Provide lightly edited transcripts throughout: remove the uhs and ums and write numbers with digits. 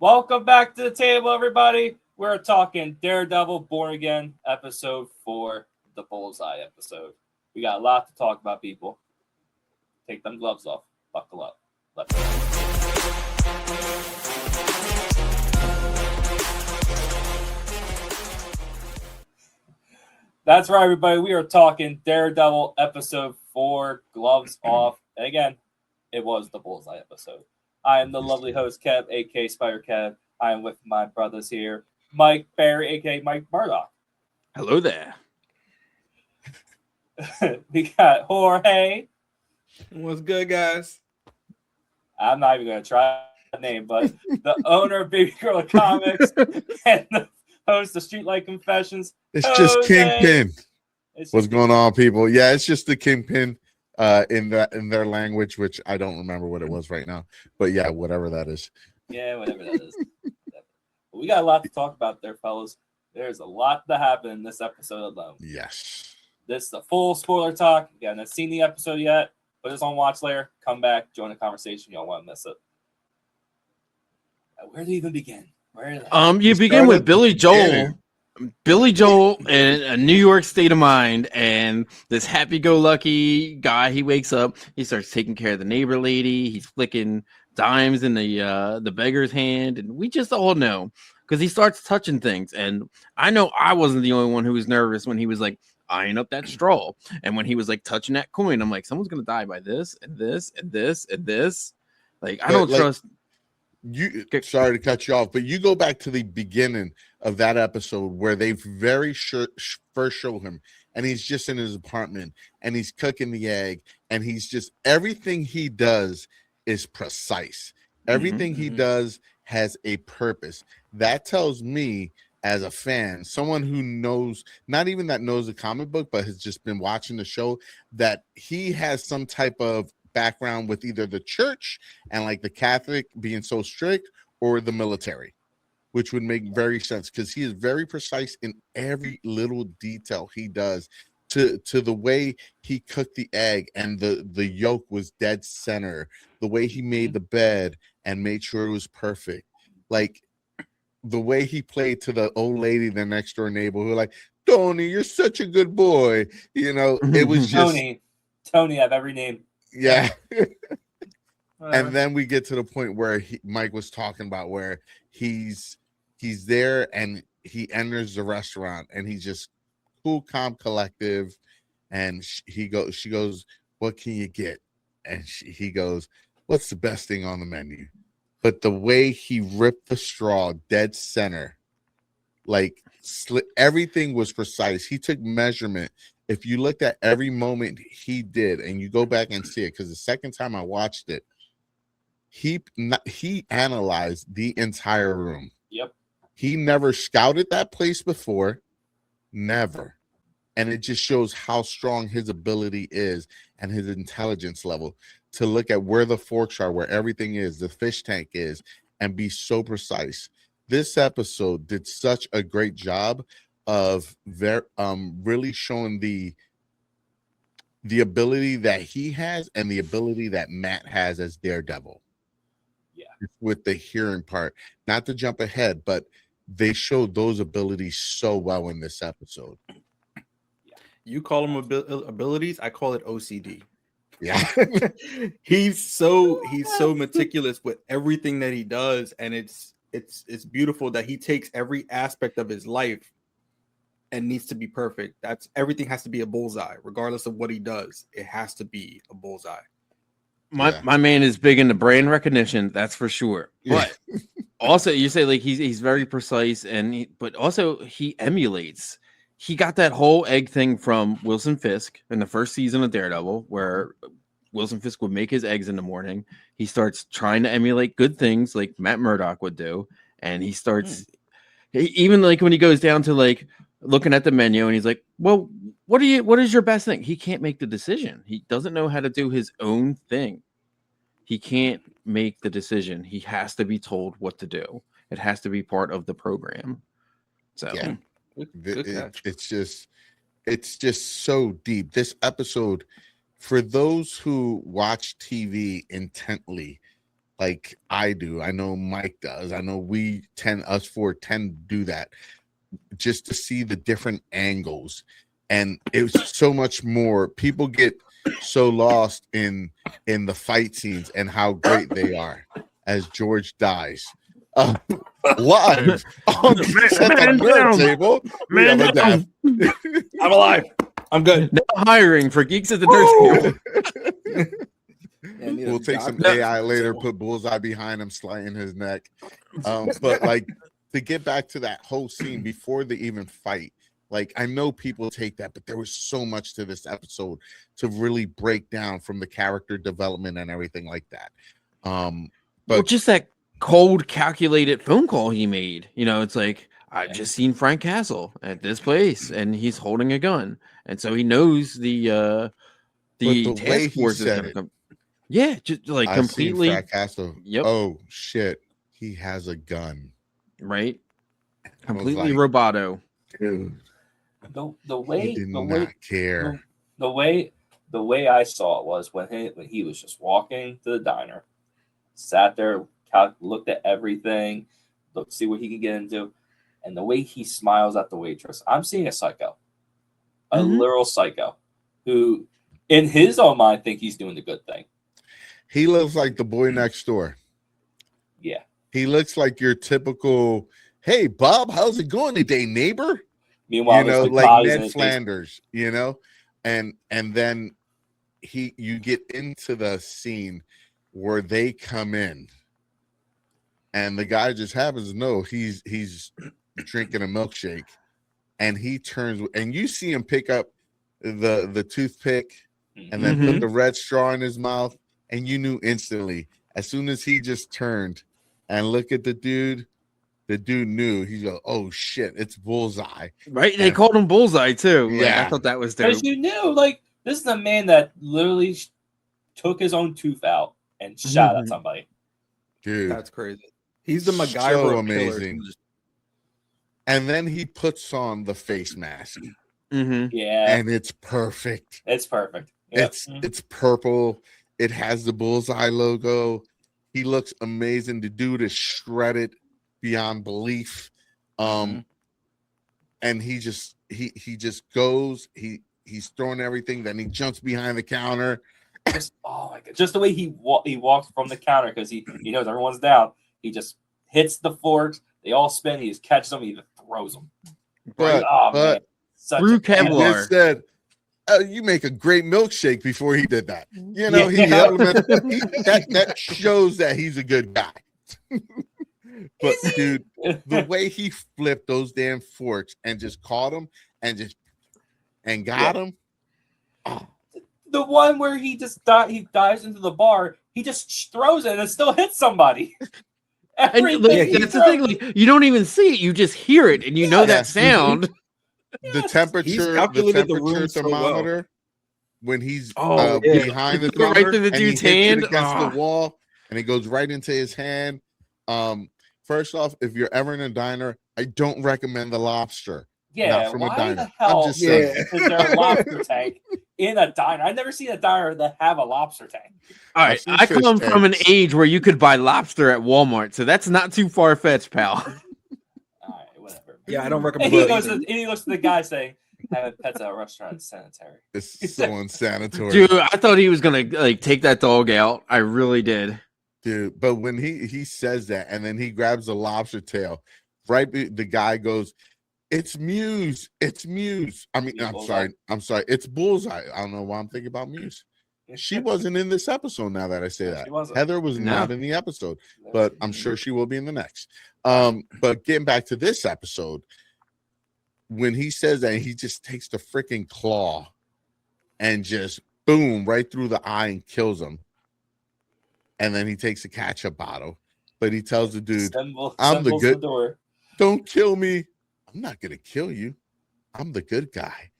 Welcome back to the table, everybody. We're talking Daredevil Born Again, episode 4, the Bullseye episode. We got a lot to talk about, people. Take them gloves off. Buckle up. Let's go. That's right, everybody. We are talking Daredevil episode 4, gloves off. And again, it was the Bullseye episode. I am the lovely host, Kev, a.k.a. Spider Kev. I am with my brothers here, Mike Barry, a.k.a. Mike Murdoch. Hello there. We got Jorge. What's good, guys? I'm not even going to try the name, but the owner of Baby Girl Comics and the host of Streetlight Confessions. It's just Kingpin. What's going on, people? Yeah, it's just the Kingpin. In their language, which I don't remember what it was right now, but yeah, whatever that is. Yeah, whatever that is. We got a lot to talk about there, fellas. There's a lot to happen in this episode alone. Yes. This is a full spoiler talk. You haven't seen the episode yet, put this on watch later. Come back, join the conversation. You don't want to miss it. Where do you even begin? You begin with Billy Joel. Billy Joel in a New York state of mind, and this happy-go-lucky guy. He wakes up, he starts taking care of the neighbor lady. He's flicking dimes in the beggar's hand, and we just all know because he starts touching things. And I know I wasn't the only one who was nervous when he was like eyeing up that straw, and when he was like touching that coin. I'm like, someone's gonna die by this and this and this and this. Like, I don't trust. You sorry to cut you off, but you go back to the beginning of that episode where they first show him, and he's just in his apartment and he's cooking the egg, and he's just everything he does is precise. Everything he does has a purpose. That tells me as a fan, someone who knows, not even that knows the comic book, but has just been watching the show, that he has some type of background with either the church and like the Catholic being so strict or the military, which would make very sense because he is very precise in every little detail he does to the way he cooked the egg, and the yolk was dead center, the way he made the bed and made sure it was perfect, like the way he played to the old lady, the next door neighbor, who like, Tony, you're such a good boy, you know. It was just Tony, I have every name. Yeah. And then we get to the point where Mike was talking about where he's there and he enters the restaurant and he's just cool, calm, collective. And she goes, what can you get? And he goes, what's the best thing on the menu? But the way he ripped the straw dead center, like everything was precise. He took measurement. If you looked at every moment he did, and you go back and see it, because the second time I watched it, he analyzed the entire room. Yep. He never scouted that place before, never. And it just shows how strong his ability is and his intelligence level to look at where the forks are, where everything is, the fish tank is, and be so precise. This episode did such a great job of really showing the ability that he has and the ability that Matt has as Daredevil. Yeah, with the hearing part, not to jump ahead, but they showed those abilities so well in this episode. You call them abilities, I call it OCD. Yeah. he's so meticulous with everything that he does, and it's beautiful that he takes every aspect of his life and needs to be perfect. Everything has to be a bullseye, regardless of what he does. It has to be a bullseye. My man is big into brain recognition, that's for sure. But also, you say like he's very precise, but also he emulates. He got that whole egg thing from Wilson Fisk in the first season of Daredevil, where Wilson Fisk would make his eggs in the morning. He starts trying to emulate good things like Matt Murdock would do, and he starts even like when he goes down to like looking at the menu and he's like, well, what is your best thing? He can't make the decision. He doesn't know how to do his own thing. He can't make the decision. He has to be told what to do. It has to be part of the program. So yeah. It's just so deep. This episode, for those who watch TV intently, like I do. I know Mike does. I know us four tend to do that just to see the different angles. And it was so much more. People get so lost in the fight scenes and how great they are as George dies. Live on the Nerd Table. We have a death. I'm alive. I'm good. No hiring for Geeks at the Nerd Table. We'll take some AI later, put Bullseye behind him, slicing his neck. But like to get back to that whole scene before they even fight, like I know people take that, but there was so much to this episode to really break down from the character development and everything like that. But just that cold, calculated phone call he made. You know, it's like I've just seen Frank Castle at this place, and he's holding a gun, and so he knows the task force is going to come. Yeah, just like completely. Frank Castle. Yep. Oh shit, he has a gun. Right. Completely roboto. Dude. The way he did not care. The way I saw it was when he was just walking to the diner, sat there, looked at everything, looked see what he could get into, and the way he smiles at the waitress, I'm seeing a psycho, a literal psycho, who, in his own mind, think he's doing the good thing. He looks like the boy next door. Yeah, he looks like your typical. Hey, Bob, how's it going today, neighbor? Meanwhile, you know, like Ned Flanders, you know, and then you get into the scene where they come in, and the guy just happens to know he's drinking a milkshake, and he turns and you see him pick up the toothpick and then put the red straw in his mouth, and you knew instantly as soon as he just turned and looked at the dude. The dude knew. He go, "Oh shit, it's Bullseye!" Right? They called him Bullseye too. Yeah, like, I thought that was dope. Because you knew, like, this is a man that literally took his own tooth out and shot at somebody. Dude, that's crazy. He's the MacGyver so of amazing. Killers. And then he puts on the face mask. Yeah, and it's perfect. It's perfect. Yep. It's purple. It has the Bullseye logo. He looks amazing. The dude is shredded beyond belief. And he just goes, he's throwing everything, then he jumps behind the counter. Oh my god, just the way he walks from the counter, because he knows everyone's down. He just hits the forks, they all spin, he just catches them, he just throws them. But through Kevlar. He said, you make a great milkshake before he did that. You know, that shows that he's a good guy. But dude, the way he flipped those damn forks and just caught him and got him. Oh. The one where he dives into the bar, he just throws it and it still hits somebody. That's the thing. Like, you don't even see it; you just hear it, and you know that sound. The temperature thermometer when he's behind the thermometer, right to the dude's hand against the wall, and it goes right into his hand. First off, if you're ever in a diner, I don't recommend the lobster. Yeah, from why a diner. the hell I'm just saying. is there a lobster tank in a diner? I've never seen a diner that have a lobster tank. All right, I come from an age where you could buy lobster at Walmart, so that's not too far fetched, pal. All right, whatever. Yeah, I don't recommend. And he looks at the guy saying, "Having pets at a restaurant is sanitary." This is so unsanitary, dude. I thought he was gonna take that dog out. I really did. Dude, but when he says that and then he grabs the lobster tail, right? The guy goes, "It's Muse. It's Muse." I mean, I'm sorry. It's Bullseye. I don't know why I'm thinking about Muse. She wasn't in this episode. Now that I say that, Heather was not in the episode, but I'm sure she will be in the next. But getting back to this episode, when he says that, he just takes the freaking claw and just boom right through the eye and kills him. And then he takes a ketchup bottle, but he tells the dude, "I'm the good. Don't kill me. I'm not gonna kill you. I'm the good guy."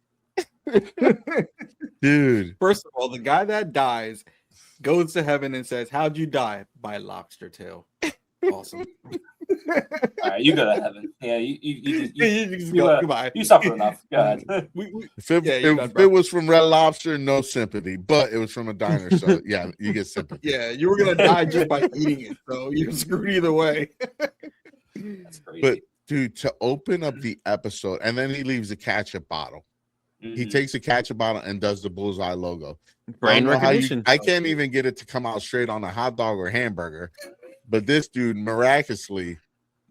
Dude. First of all, the guy that dies goes to heaven and says, "How'd you die?" By lobster tail. Awesome. All right, you go to heaven. Yeah, you just go. Goodbye. You suffer enough. Go ahead. If it was from Red Lobster, no sympathy, but it was from a diner, so yeah, you get sympathy. Yeah, you were gonna die just by eating it, so you're screwed either way. That's crazy. But dude, to open up the episode, and then he leaves a ketchup bottle. He takes a ketchup bottle and does the bullseye logo. Brain recognition. I can't even get it to come out straight on a hot dog or hamburger, but this dude miraculously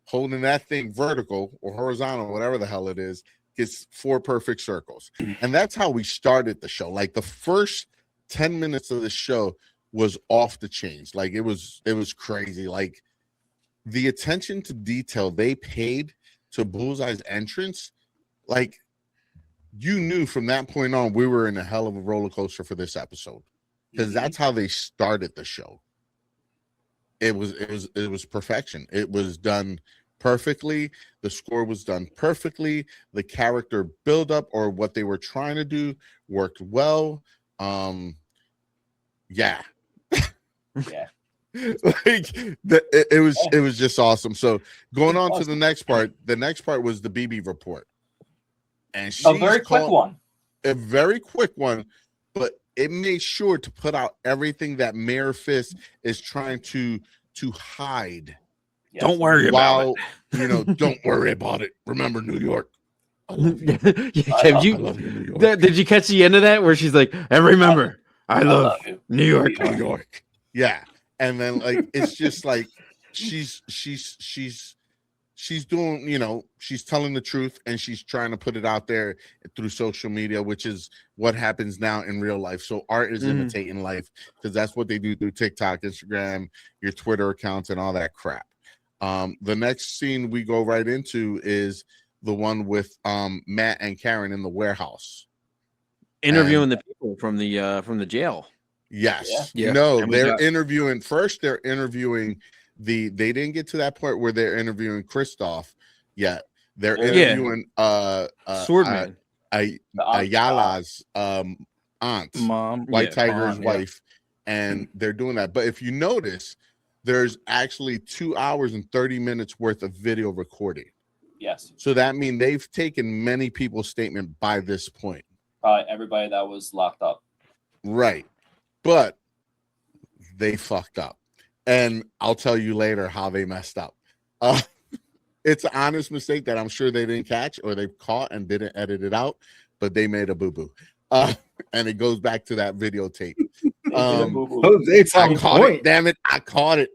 holding that thing vertical or horizontal, whatever the hell it is, gets 4 perfect circles. And that's how we started the show. Like the first 10 minutes of the show was off the chains. Like it was crazy. Like the attention to detail they paid to Bullseye's entrance, like you knew from that point on we were in a hell of a roller coaster for this episode, because that's how they started the show. It was perfection. It was done perfectly. The score was done perfectly. The character build up, or what they were trying to do, worked well. Yeah. Yeah. Like it was just awesome. So going on to the next part. The next part was the BB report, and a very quick one. A very quick one, but it made sure to put out everything that Mayor Fisk is trying to hide. Yes. Don't worry about it. Don't worry about it. Remember New York. I love you. New York. Did you catch the end of that where she's like, and remember, I love New York. New York. Yeah. And then like it's just like she's doing, she's telling the truth, and she's trying to put it out there through social media, which is what happens now in real life. So art is imitating life, because that's what they do through TikTok, Instagram, your Twitter accounts, and all that crap. The next scene we go right into is the one with Matt and Karen in the warehouse, interviewing the people from the jail. Yes. Yeah. No, they're interviewing first. They're interviewing they didn't get to that point where they're interviewing Christoph yet. They're interviewing Swordman, Ayala's aunt, mom, White Tiger's wife, and they're doing that. But if you notice, there's actually 2 hours and 30 minutes worth of video recording. Yes. So that means they've taken many people's statement by this point. Probably everybody that was locked up. Right. But they fucked up. And I'll tell you later how they messed up. It's an honest mistake that I'm sure they didn't catch, or they caught and didn't edit it out, but they made a boo-boo. And it goes back to that videotape. It's I caught it. Damn it. I caught it.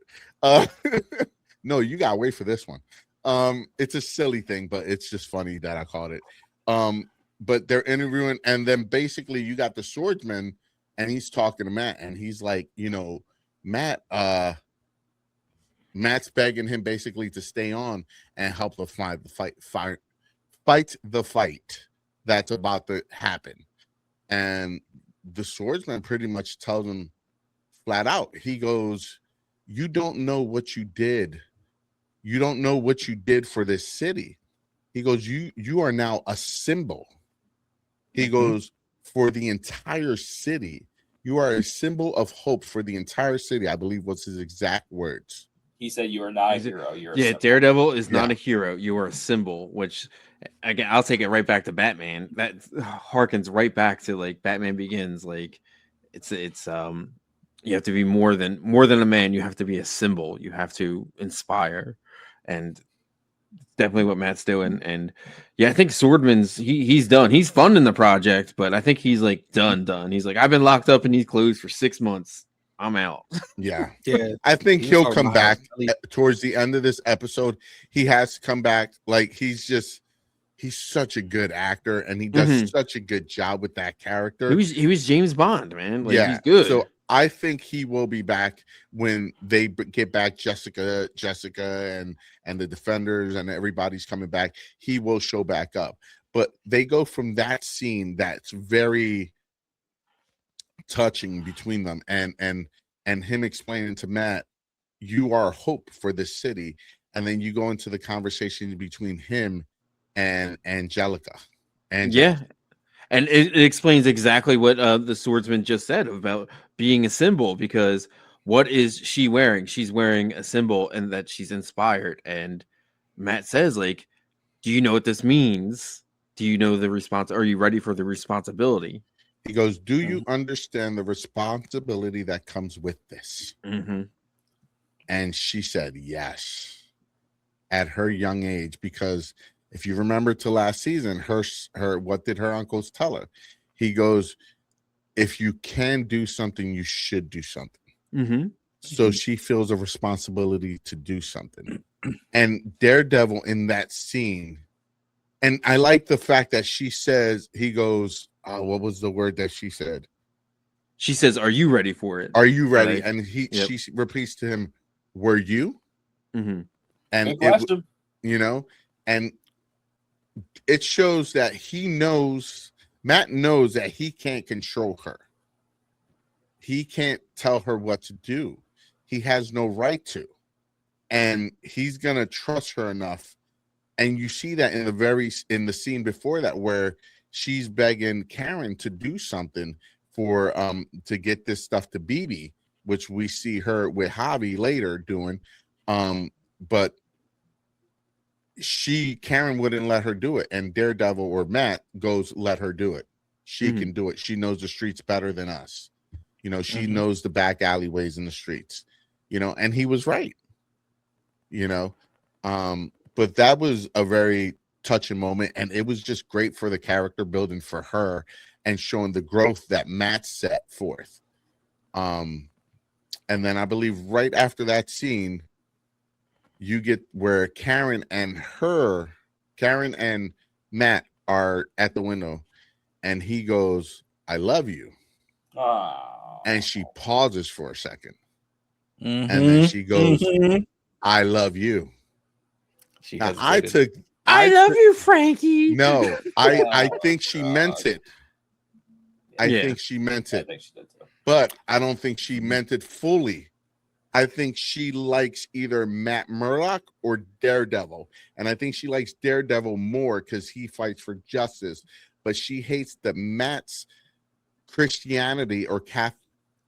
No, you got to wait for this one. It's a silly thing, but it's just funny that I caught it. But they're interviewing, and then basically you got the swordsman, and he's talking to Matt, and he's like, Matt's begging him basically to stay on and help the fight the fight that's about to happen. And the swordsman pretty much tells him flat out, he goes, you don't know what you did. You don't know what you did for this city. He goes, you are now a symbol. He goes, for the entire city. You are a symbol of hope for the entire city, I believe was his exact words. He said you are not a hero. You're a Daredevil is not a hero. You are a symbol, which, again, I'll take it right back to Batman. That harkens right back to like Batman Begins. Like it's you have to be more than a man. You have to be a symbol. You have to inspire, and definitely what Matt's doing. And yeah, I think Swordman's he's done. He's funding the project, but I think he's like done. He's like, I've been locked up in these clues for 6 months. I'm out. Yeah. I think he'll come back towards the end of this episode. He has to come back. Like he's such a good actor, and he does such a good job with that character. He was James Bond, man. Like, he's good. So I think he will be back when they get back Jessica and the Defenders and everybody's coming back. He will show back up. But they go from that scene that's very touching between them and him explaining to Matt, you are hope for this city. And then you go into the conversation between him and Angelica. Yeah. And it explains exactly what the swordsman just said about being a symbol, because what is she wearing? She's wearing a symbol and that she's inspired. And Matt says, like, do you know what this means? Do you know the response? Are you ready for the responsibility? He goes, do you understand the responsibility that comes with this? Mm-hmm. And she said yes at her young age, because if you remember to last season, her what did her uncles tell her? He goes, if you can do something, you should do something. Mm-hmm. So she feels a responsibility to do something. And Daredevil in that scene, and I like the fact that she says, he goes, what was the word that she said? She says, are you ready for it? Are you ready? Right. And she repeats to him, were you? Mm-hmm. And Good question. And it shows that Matt knows that he can't control her. He can't tell her what to do. He has no right to. And he's going to trust her enough. And you see that in the scene before that, where she's begging Karen to do something for to get this stuff to BB, which we see her with Javi later doing. But Karen wouldn't let her do it, and Daredevil or Matt goes, let her do it. She can do it. She knows the streets better than us. She knows the back alleyways in the streets, and he was right, but that was a very touching moment, and it was just great for the character building for her and showing the growth that Matt set forth. And then I believe right after that scene, you get where Karen and Matt are at the window, and he goes, I love you. And she pauses for a second. And then she goes, I love you. Now, I love you, Frankie. No, I think she meant it. I think she meant it. I think she did too. But I don't think she meant it fully. I think she likes either Matt Murdock or Daredevil. And I think she likes Daredevil more because he fights for justice. But she hates the Matt's Christianity or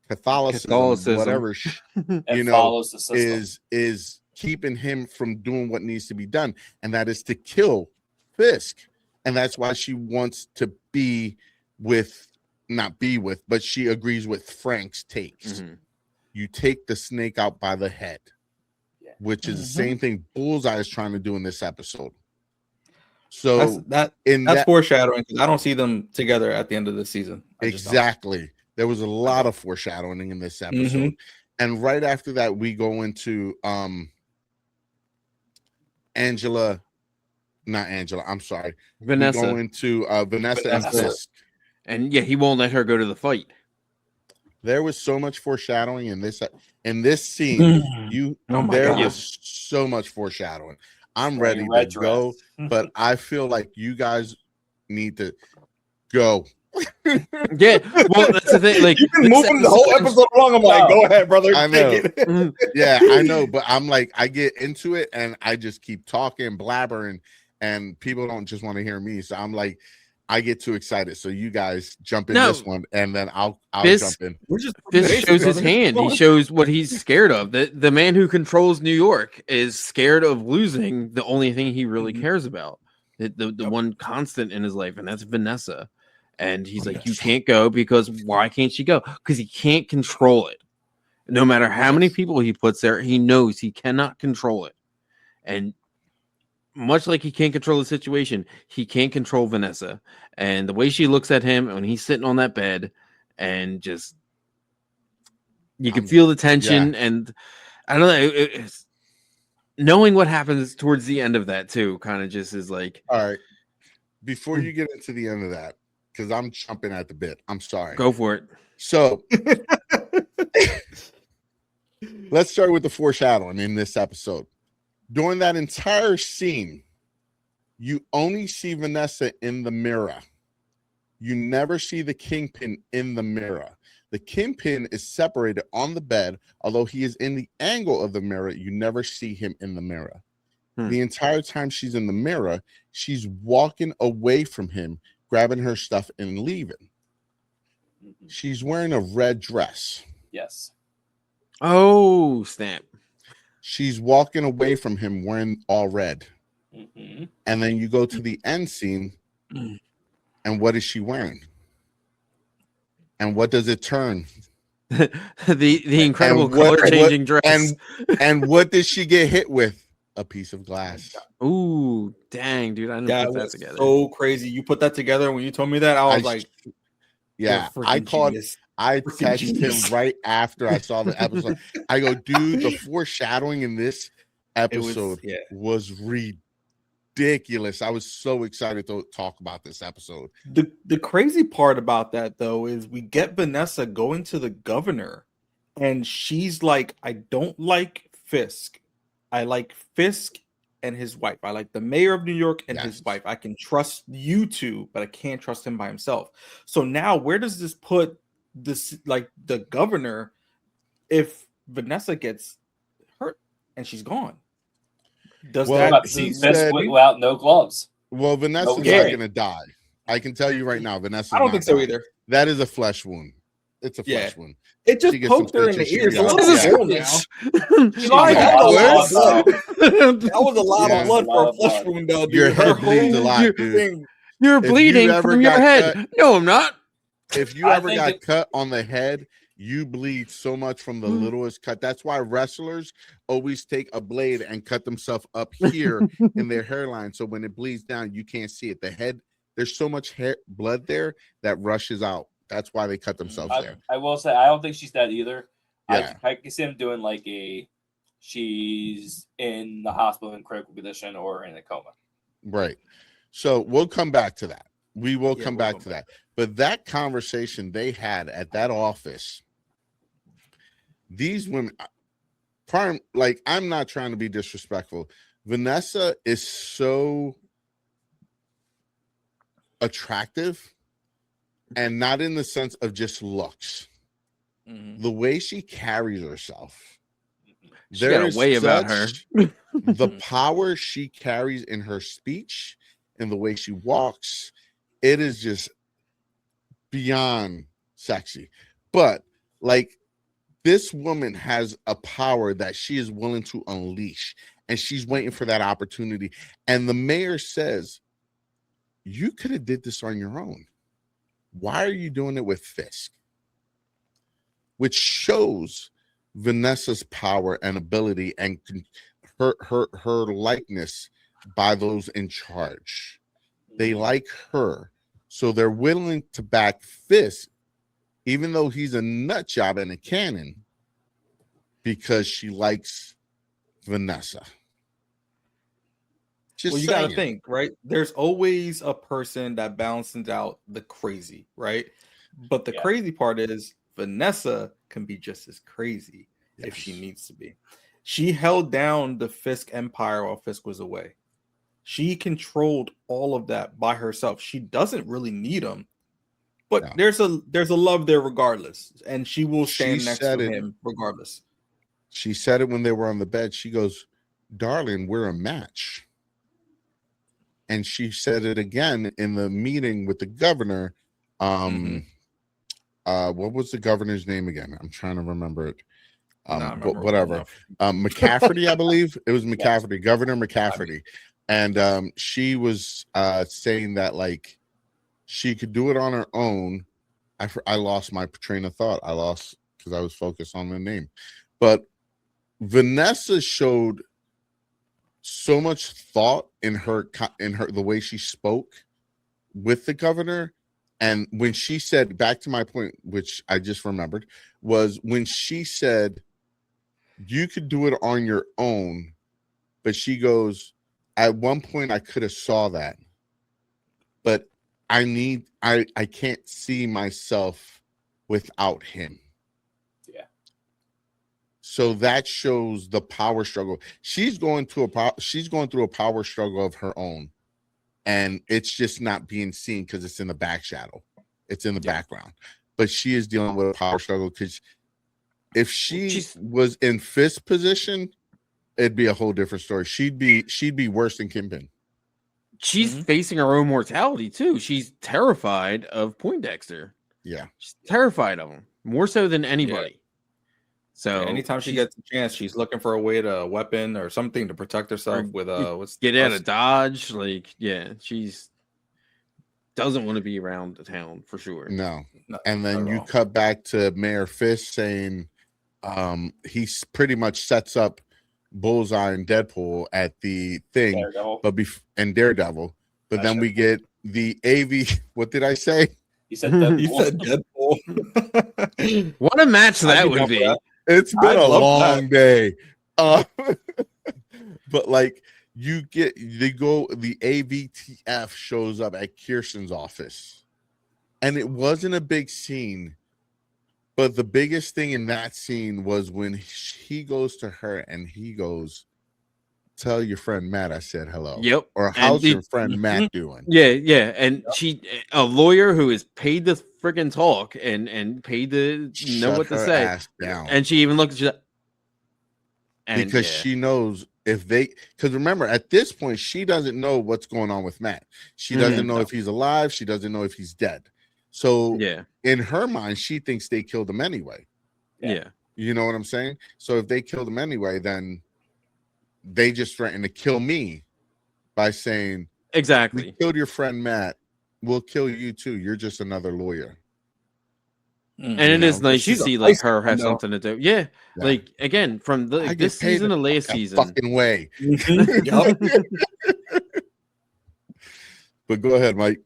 Catholicism, whatever, follows the system. is keeping him from doing what needs to be done. And that is to kill Fisk. And that's why she wants to but she agrees with Frank's takes. You take the snake out by the head, which is the same thing Bullseye is trying to do in this episode. So that's foreshadowing, because I don't see them together at the end of the season. Exactly. There was a lot of foreshadowing in this episode. And right after that, we go into Vanessa. We go into Vanessa and Fisk. And he won't let her go to the fight. There was so much foreshadowing in this scene. There was so much foreshadowing. I'm ready to go, but I feel like you guys need to go. Yeah, well, that's the thing. Like, you've been moving the whole episode along. I'm like, go ahead, brother. I know. Yeah, I know, but I'm like, I get into it and I just keep talking, blabbering, and people don't just want to hear me. So I'm like, I get too excited. So you guys jump in this one, and then I'll jump in. This shows his hand. He shows what he's scared of. The man who controls New York is scared of losing the only thing he really cares about. The one constant in his life, and that's Vanessa. And he's like, you can't go, because why can't she go? Because he can't control it. No matter how many people he puts there, he knows he cannot control it. And much like he can't control the situation, he can't control Vanessa. And the way she looks at him when he's sitting on that bed, and just you can feel the tension. And I don't know, it's knowing what happens towards the end of that too, kind of just is like, all right, before you get into the end of that, because I'm jumping at the bit, I'm sorry, go for it. So let's start with the foreshadowing in this episode. During that entire scene, you only see Vanessa in the mirror. You never see the Kingpin in the mirror. The Kingpin is separated on the bed, although he is in the angle of the mirror. You never see him in the mirror. The entire time she's in the mirror, she's walking away from him, grabbing her stuff and leaving. She's wearing a red dress. Yes. Oh, snap. She's walking away from him wearing all red. Mm-hmm. And then you go to the end scene, and what is she wearing? And what does it turn? the incredible color changing dress. And what did she get hit with? A piece of glass. Ooh, dang, dude! I didn't That put that was together. so crazy. You put that together when you told me that. I was like, yeah, I texted him right after I saw the episode. I go, dude, the foreshadowing in this episode was ridiculous. I was so excited to talk about this episode. The crazy part about that though is we get Vanessa going to the governor, and she's like, I don't like Fisk. I like Fisk and his wife. I like the mayor of New York and his wife. I can trust you two, but I can't trust him by himself. So now where does this put this, like, the governor, if Vanessa gets hurt and she's gone? Does that see Fisk without no gloves? Well, Vanessa's not gonna die. I can tell you right now, Vanessa. I don't think so either. That is a flesh wound. It's a flesh wound. It just poked her in the ear. That was a lot of blood for a flesh wound, though. Dude. Your head bleeds a lot, dude. You're bleeding from your head. Cut, no, I'm not. If you ever got cut on the head, you bleed so much from the littlest cut. That's why wrestlers always take a blade and cut themselves up here in their hairline. So when it bleeds down, you can't see it. The head, there's so much blood there that rushes out. That's why they cut themselves there. I will say, I don't think she's dead either. Yeah. I can see him doing like she's in the hospital in critical condition or in a coma. Right. So we'll come back to that. We will come back to that. But that conversation they had at that office, these women, like, I'm not trying to be disrespectful. Vanessa is so attractive, and not in the sense of just looks. The way she carries herself, there is a way about her. The power she carries in her speech and the way she walks, it is just beyond sexy. But like, this woman has a power that she is willing to unleash, and she's waiting for that opportunity. And the mayor says, you could have did this on your own. Why are you doing it with Fisk? Which shows Vanessa's power and ability and her likeness by those in charge. They like her, so they're willing to back Fisk, even though he's a nut job and a cannon, because she likes Vanessa. Well, you got to think, right? There's always a person that balances out the crazy, right? But the crazy part is Vanessa can be just as crazy if she needs to be. She held down the Fisk empire while Fisk was away. She controlled all of that by herself. She doesn't really need him, but there's a love there regardless, and she will stand next to him regardless. She said it when they were on the bed. She goes, "Darling, we're a match." And she said it again in the meeting with the governor. What was the governor's name again? I'm trying to remember it. Whatever. McCafferty, I believe. It was McCafferty, yes. Governor McCafferty. And she was saying that, like, she could do it on her own. I lost my train of thought. I lost because I was focused on the name. But Vanessa showed so much thought in her the way she spoke with the governor. And when she said, back to my point, which I just remembered, was when she said, you could do it on your own. But she goes, at one point I could have saw that, but I can't see myself without him. Yeah. So that shows the power struggle. She's going through a power struggle of her own, and it's just not being seen because it's in the back shadow. It's in the background. But she is dealing with a power struggle, because if she was in Fisk's position, it'd be a whole different story. She'd be worse than Kingpin. She's facing her own mortality too. She's terrified of Poindexter. Yeah. She's terrified of him more so than anybody. Yeah. So anytime she gets a chance, she's looking for a way to weapon or something to protect herself with get out of Dodge. Like, yeah, she's doesn't want to be around the town for sure. No. No, And then not at you all. cut back to Mayor Fisk saying he pretty much sets up Bullseye and Deadpool at the thing, Daredevil. and Daredevil. But then we get the AV. What did I say? You said Deadpool. He said Deadpool. What a match I'd that be would down for be. that. It's been I a love long day. But like you get the AVTF shows up at Kirsten's office. And it wasn't a big scene. But the biggest thing in that scene was when he goes to her and he goes, "Tell your friend Matt I said hello." Yep. Or how's your friend Matt doing? Yeah. And a lawyer who is paid to friggin' talk and paid to know what to say. Ass down. And she even looked at you. Because she knows because remember, at this point, she doesn't know what's going on with Matt. She doesn't know if he's alive. She doesn't know if he's dead. So in her mind, she thinks they killed him anyway. Yeah. You know what I'm saying? So if they killed him anyway, then they just threatened to kill me by saying, exactly, "We killed your friend Matt. We'll kill you too. You're just another lawyer." And it is nice to see like her have though. something to do. Yeah. Like again, from this season to last season. Fucking way. But go ahead, Mike.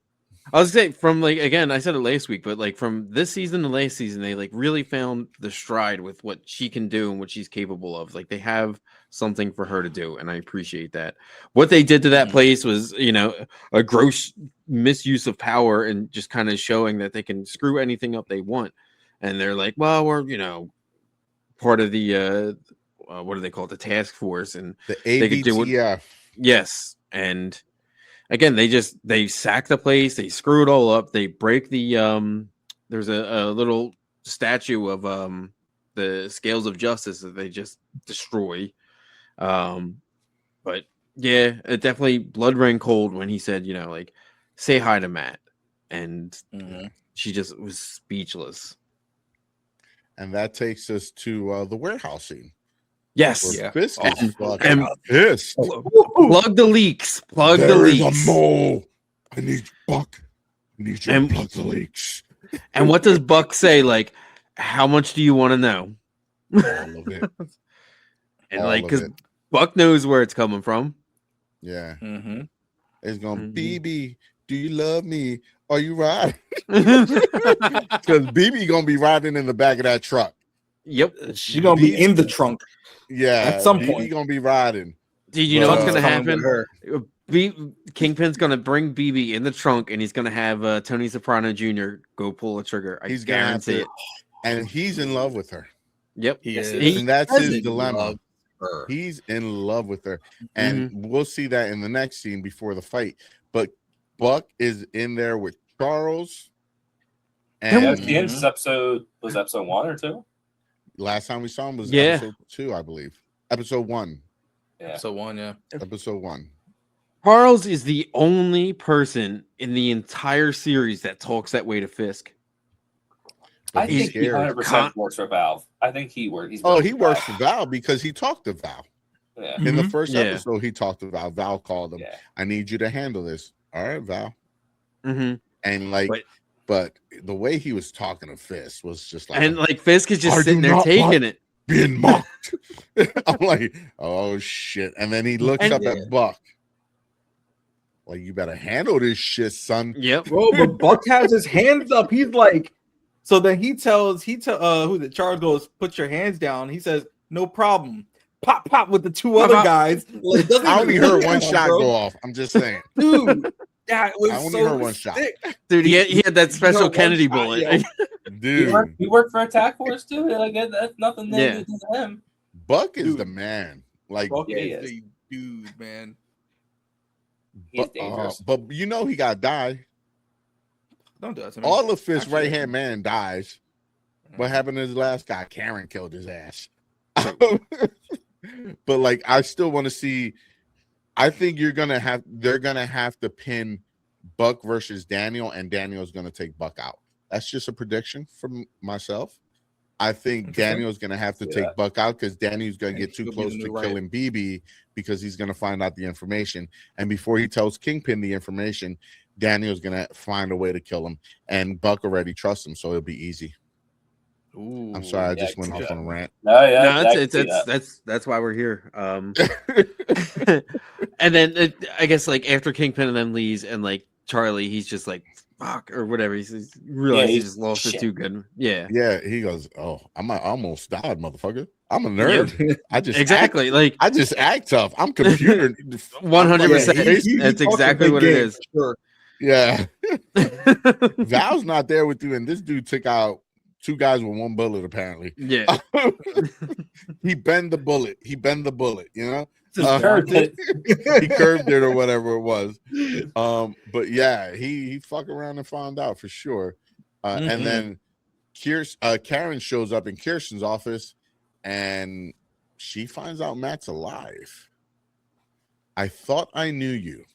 I was saying from like again, I said it last week, but like from this season to last season, they like really found the stride with what she can do and what she's capable of. Like they have something for her to do, and I appreciate that. What they did to that place was, a gross misuse of power and just kind of showing that they can screw anything up they want. And they're like, well, we're part of the what do they call it, the task force, and the they could do AVTF. Yes, and again, they sack the place, they screw it all up, they break the there's a little statue of the scales of justice that they just destroy. But yeah, it definitely blood ran cold when he said, like, say hi to Matt, and she just was speechless. And that takes us to the warehouse scene. Yes. Yeah. Fisk is And pissed. Plug the leaks. Plug the There is leaks. a mole. I need Buck. I need you to plug the leaks. And what does Buck say? Like, how much do you want to know? All of it. And like, because Buck knows where it's coming from. Yeah. It's going, BB, do you love me? Are you riding? Because BB gonna be riding in the back of that truck. Yep. She gonna be in the trunk. Yeah. At some BB point. gonna be riding. Did you know what's gonna Coming with happen? Kingpin's gonna bring BB in the trunk, and he's gonna have Tony Soprano Jr. go pull a trigger. I guarantee it. And he's in love with her. Yep. He is. And that's his dilemma. love her. He's in love with her. And we'll see that in the next scene before the fight. But Buck is in there with Charles. And the end of this episode was episode 1 or 2. Last time we saw him was episode 2, I believe. Episode 1. Yeah. Episode 1, yeah. Episode 1. Charles is the only person in the entire series that talks that way to Fisk. I think he 100% works for Valve. I think he works. He works for Valve because he talked to Val. Yeah. In the first episode, he talked to Val. Val called him. Yeah. I need you to handle this. All right, Val. And but the way he was talking to Fisk was just like, and like Fisk is just sitting there taking it, being mocked. I'm like, oh shit! And then he looks up at Buck. Like, you better handle this shit, son. Yep, bro. But Buck has his hands up. He's like, so then he tells Charles goes, put your hands down. He says, no problem. Pop, pop with the two other guys. Like, I only heard one shot go off. I'm just saying, dude. That was I only so heard one sick. shot. Dude, he had that special Kennedy bullet. Dude, he worked for Attack Force too. Like that's nothing to do to him. Buck is the man. Like, Buck is the dude, man. He's dangerous. But you know he got die. Don't do that to me. All of Fisk's right hand man dies. What happened to his last guy? Karen killed his ass. But like, I still want to see. I think they're gonna have to pin Buck versus Daniel, and Daniel's gonna take Buck out. That's just a prediction from myself. I think Daniel's gonna have to take Buck out because Daniel's gonna get too close to killing BB because he's gonna find out the information. And before he tells Kingpin the information, Daniel's gonna find a way to kill him. And Buck already trusts him, so it'll be easy. Ooh, I'm sorry, I just went off on a rant. That's why we're here. And then I guess like after Kingpin and then leaves and like Charlie, he's just like fuck or whatever. He's realized he just lost it too good. Yeah. Yeah, he goes, "Oh, I almost died, motherfucker. I'm a nerd. Yep. I just exactly act, like I just act tough. I'm computer 100%. That's exactly what it is. Sure. Yeah. Val's not there with you, and this dude took out 2 guys with 1 bullet, apparently. Yeah. He bent the bullet. You know? He curved it. He curved it or whatever it was. But yeah, he fucked around and found out for sure. And then Karen shows up in Kirsten's office and she finds out Matt's alive. I thought I knew you.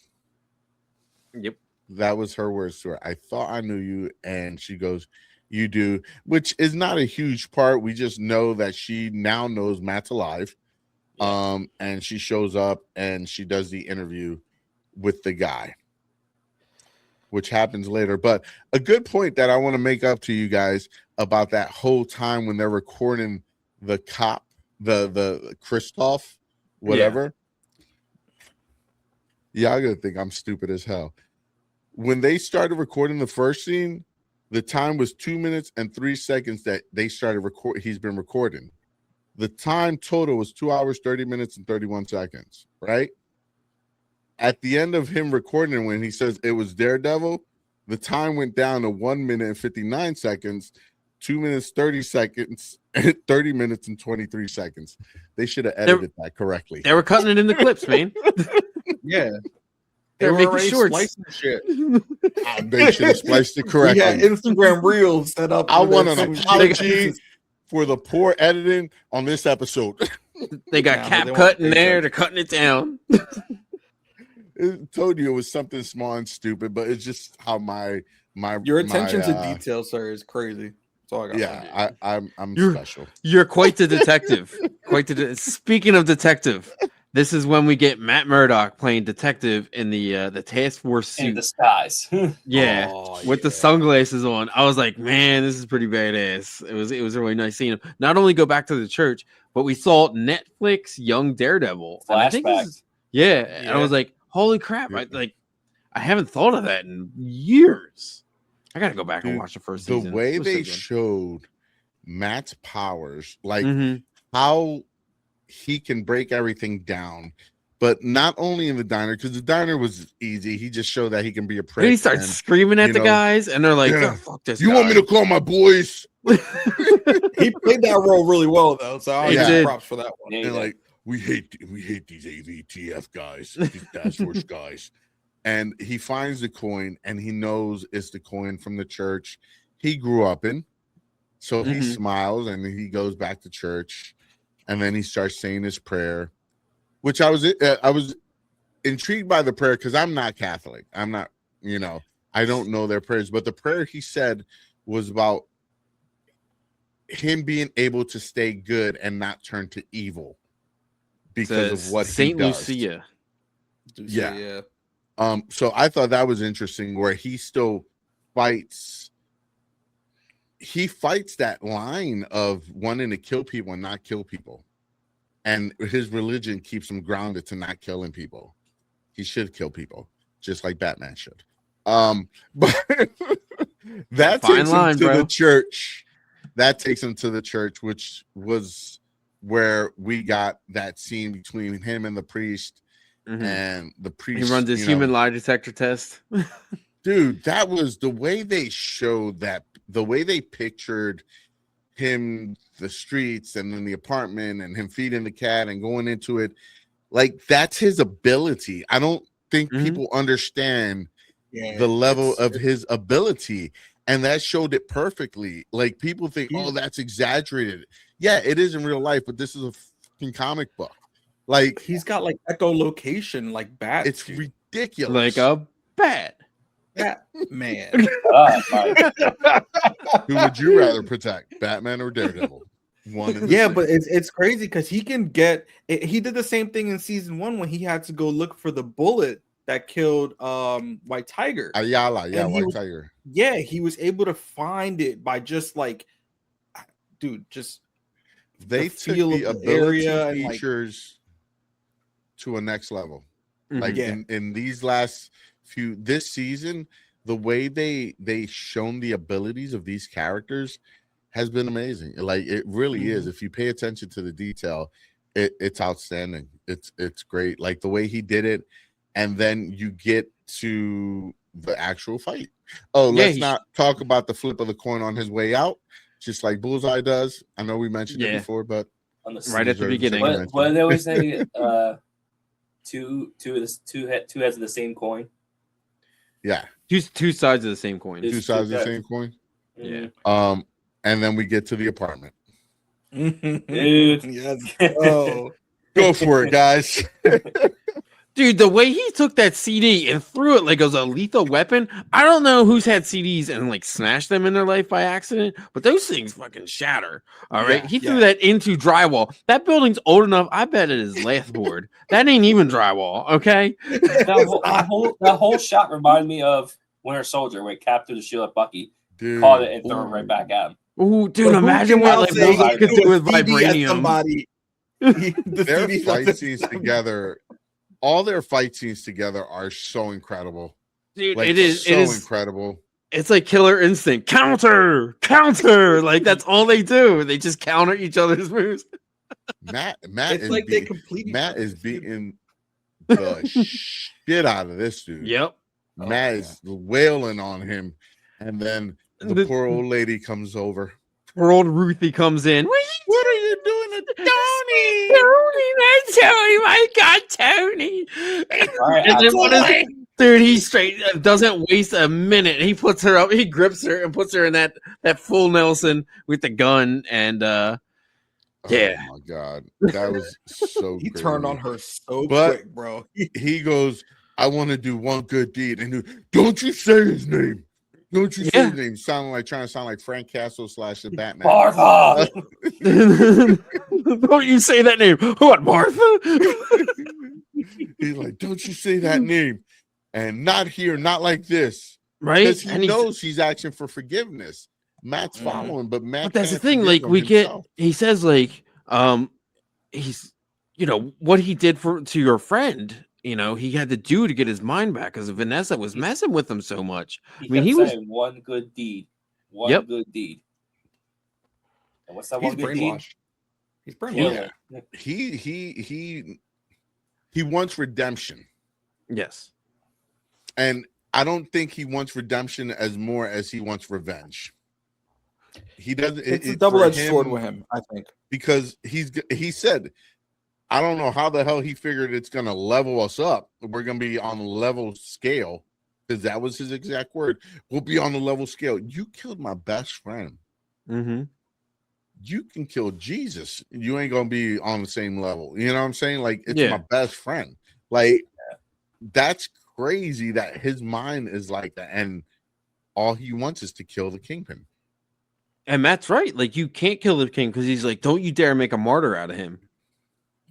Yep. That was her words to her. I thought I knew you. And she goes, you do, which is not a huge part. We just know that she now knows Matt's alive. And she shows up and she does the interview with the guy, which happens later. But a good point that I want to make up to you guys about that whole time when they're recording the cop, the Christoph, whatever. Yeah, I'm gonna think I'm stupid as hell. When they started recording the first scene, the time was 2 minutes and 3 seconds that they started he's been recording. The time total was 2 hours, 30 minutes, and 31 seconds, right? At the end of him recording, when he says it was Daredevil, the time went down to 1 minute and 59 seconds, 2 minutes, 30 seconds, 30 minutes, and 23 seconds. They should have edited that correctly. They were cutting it in the clips, man. Yeah. They were making shorts. Shit. They should have spliced it correctly. We had Instagram Reels set up. I want an apology for the poor editing on this episode. They got cap cut in there. They're cutting it down. It told you it was something small and stupid, but it's just how your attention to detail, sir, is crazy. That's all I got. Yeah, I'm special. You're quite the detective. Speaking of detective, this is when we get Matt Murdock playing detective in the task force suit in disguise. With the sunglasses on. I was like, man, this is pretty badass. It was really nice seeing him not only go back to the church, but we saw Netflix Young Daredevil. Flashback. And I was like, holy crap! I haven't thought of that in years. I gotta go back and watch the first season. The way they showed Matt's powers, like how he can break everything down, but not only in the diner, because the diner was easy. He just showed that he can be a prick. He starts screaming at the guys, and they're like, oh, fuck this guy. Want me to call my boys? He played that role really well, though, so I'll give props for that one. And like, we hate these AVTF guys, these task force guys. And he finds the coin, and he knows it's the coin from the church he grew up in. So he smiles, and he goes back to church. And then he starts saying his prayer, which I was intrigued by the prayer because I'm not Catholic. I'm not, I don't know their prayers. But the prayer he said was about him being able to stay good and not turn to evil because of what Saint he does. Lucia. Yeah. So I thought that was interesting where he still fights. He fights that line of wanting to kill people and not kill people. And his religion keeps him grounded to not killing people. He should kill people, just like Batman should. But that takes him to the church. That takes him to the church, which was where we got that scene between him and the priest. And the priest, he runs his human lie detector test. Dude, that was the way they showed that. The way they pictured him, the streets, and then the apartment, and him feeding the cat and going into it, like that's his ability. I don't think people understand the level of his ability, and that showed it perfectly. Like people think, oh, that's exaggerated. Yeah, it is in real life, but this is a fucking comic book. Like he's got like echolocation, like bats. It's ridiculous. Like a bat. Batman. Mike. Who would you rather protect, Batman or Daredevil? One and the Yeah, same. but it's crazy because he can get it. He did the same thing in season 1 when he had to go look for the bullet that killed White Tiger. Ayala, yeah, And he White was- Tiger. Yeah, he was able to find it by just like, dude, just They the took feel the of the ability area and, like- features to a next level. Mhm. Like Yeah. in these last this season, the way they shown the abilities of these characters has been amazing. Like it really is. If you pay attention to the detail, it's outstanding. It's great. Like the way he did it, and then you get to the actual fight. Oh, Yeah, let's not talk about the flip of the coin on his way out, just like Bullseye does. I know we mentioned it before, but On the Right at the deserves beginning. second What mention. they always say, two heads of the same coin. Yeah, Two sides of the same coin. It's two sides of the yeah. same coin. Yeah. And then we get to the apartment. Dude. Yes. Oh, Go for it, guys. Dude, the way he took that CD and threw it like it was a lethal weapon. I don't know who's had CDs and like smashed them in their life by accident, but those things fucking shatter. All right. Yeah, He threw that into drywall. That building's old enough. I bet it is lathboard. That ain't even drywall. Okay. That whole shot reminded me of Winter Soldier when Cap threw the shield at Bucky, Dude. caught it and threw it right back at him. Ooh, dude, But who imagine came what out like saying Bullseye he could threw do a with CD at vibranium. somebody? Their CDs fight at scenes somebody. together, all their fight scenes together are so incredible. Dude, Like it is incredible. It's like Killer Instinct. Counter. Like that's all they do. They just counter each other's moves. Matt It's is like they complete each Matt other. is beating the shit out of this dude. Yep. Matt is wailing on him, and then the poor old lady comes over. Poor old Ruthie comes in. What are you doing to Tony? Tony, my God, Tony. All right, And then what is Tony. dude? He straight doesn't waste a minute. He puts her up. He grips her and puts her in that full Nelson with the gun. And yeah. Oh my God, that was so. He crazy. turned on her so But- quick, bro. He goes, "I want to do one good deed," and don't you say his name. Don't you say Yeah. his name? Trying to sound like Frank Castle / the Batman. Martha. Don't you say that name? What, Martha? He's like, "Don't you say that name," and not here, not like this, Right? because he And he's- knows he's asking for forgiveness. Matt's following, but Matt. But that's the can't thing. forgive Like him we get, himself. he says like, he's, what he did to your friend. He had to do to get his mind back because Vanessa was messing with him so much. He mean, kept he was- saying one good deed. One Yep. good deed. And what's that He's one good deed? brainwashed. He's brainwashed. Yeah. He wants redemption, Yes. and I don't think he wants redemption as more as he wants revenge. He doesn't. It's a for double-edged him, sword with him, I think. because he said, I don't know how the hell he figured it's going to level us up. We're going to be on a level scale, because that was his exact word. We'll be on the level scale. You killed my best friend. Mm-hmm. You can kill Jesus. You ain't going to be on the same level. You know what I'm saying? Like, it's Yeah. my best friend. Like, that's crazy that his mind is like that. And all he wants is to kill the Kingpin. And Matt's right. Like you can't kill the king because he's like, don't you dare make a martyr out of him.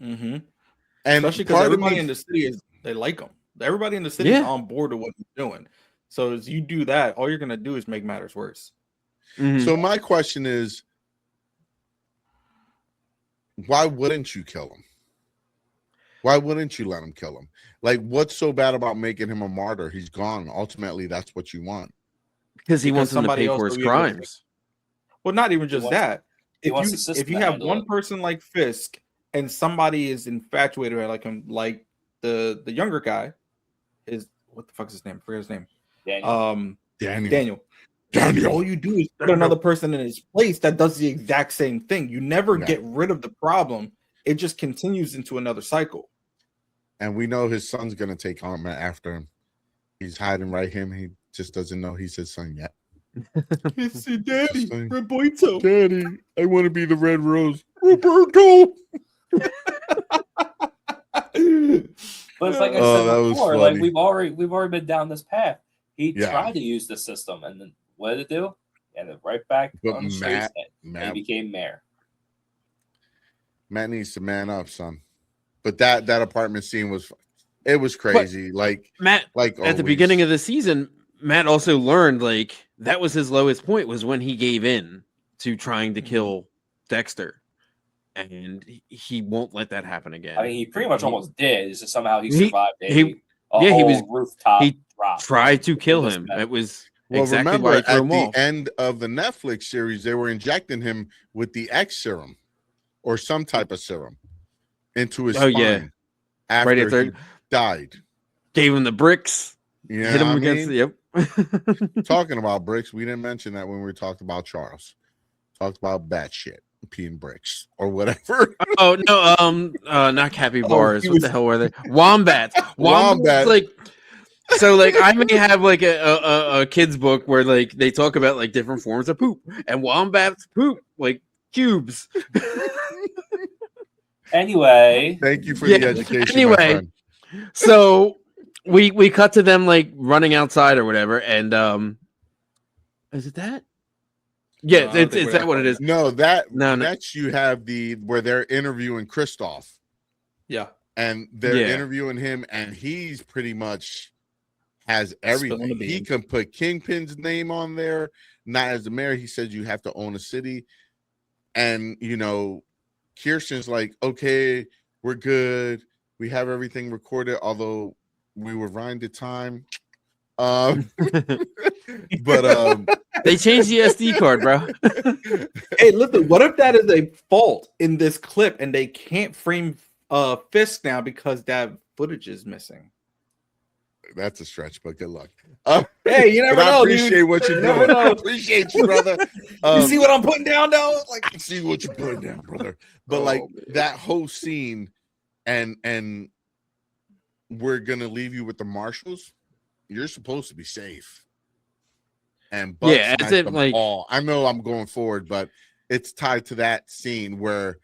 Mm-hmm. And Especially because part of everybody me- in the city they like him. Everybody in the city is Yeah. on board with what he's doing. So as you do that, all you're gonna do is make matters worse. Mhm. So my question is, why wouldn't you kill him? Why wouldn't you let him kill him? Like, what's so bad about making him a martyr? He's gone. Ultimately, that's what you want. Because he because wants him to somebody pay else for will his be able to take- crimes. Well, not even just wants- that. he wants the If system you to have handle one it. person like Fisk and somebody is infatuated with like him, like the younger guy, what the fuck is his name? I forget his name. Daniel. Daniel. Daniel. All you do is put another person in his place that does the exact same thing. You never Yeah. get rid of the problem. It just continues into another cycle. And we know his son's gonna take on after him. He's hiding right here. He just doesn't know he's his son yet. It's Daddy, Interesting. Roberto. Daddy, I want to be the Red Rose. Roberto. But it's like I Oh, said that was before, like funny. we've already been down this path. He Yeah. tried to use the system, and then what did it do? And then right back But on the streets, and he Matt became mayor. needs to man up, son. But that apartment scene was crazy. Matt, like at the beginning of the season, Matt also learned like that was his lowest point was when he gave in to trying to kill Dexter, and he won't let that happen again. I mean, he pretty much almost did. It's just somehow he He- survived he whole was rooftop he drop. tried to kill This him. man. It was well, exactly remember why he threw at him the off. end of the Netflix series, they were injecting him with the X serum or some type of serum into his spine. Yeah. After Right after he died. Gave him the bricks. Yeah, Hit him against the yep. Talking about bricks, we didn't mention that when we talked about Charles. Talked about bad shit, peeing bricks or whatever. Oh no, not capybaras. he What the was- hell were they? Wombats. Wombat. Like so, like I may have like a kid's book where like they talk about like different forms of poop, and wombats poop like cubes. Anyway, Thank you for Yeah, the education. my anyway. friend. So we cut to them like running outside or whatever, and is it that? Yeah, No, I don't it's think is we're that what it is? No, No. next you have where they're interviewing Christoph. Yeah. And they're Yeah. interviewing him, and he's pretty much has Spilling everything. the He beans. can put Kingpin's name on there. Not as the mayor, he said you have to own a city. And Kirsten's like, okay, we're good. We have everything recorded, although we were running the time. But They changed the SD card, bro. Hey, listen, what if that is a fault in this clip and they can't frame Fisk now because that footage is missing? that's a stretch, but good luck. Hey, you never But I know, appreciate dude. what you're You never doing. I know. appreciate you, brother. You see what I'm putting down, though? Like, I see what you're putting down, brother. But Oh, like man. that whole scene, and we're gonna leave you with the marshals. You're supposed to be safe. And Buck Yeah, as sniped if, them like- all. I know I'm going forward, but it's tied to that scene where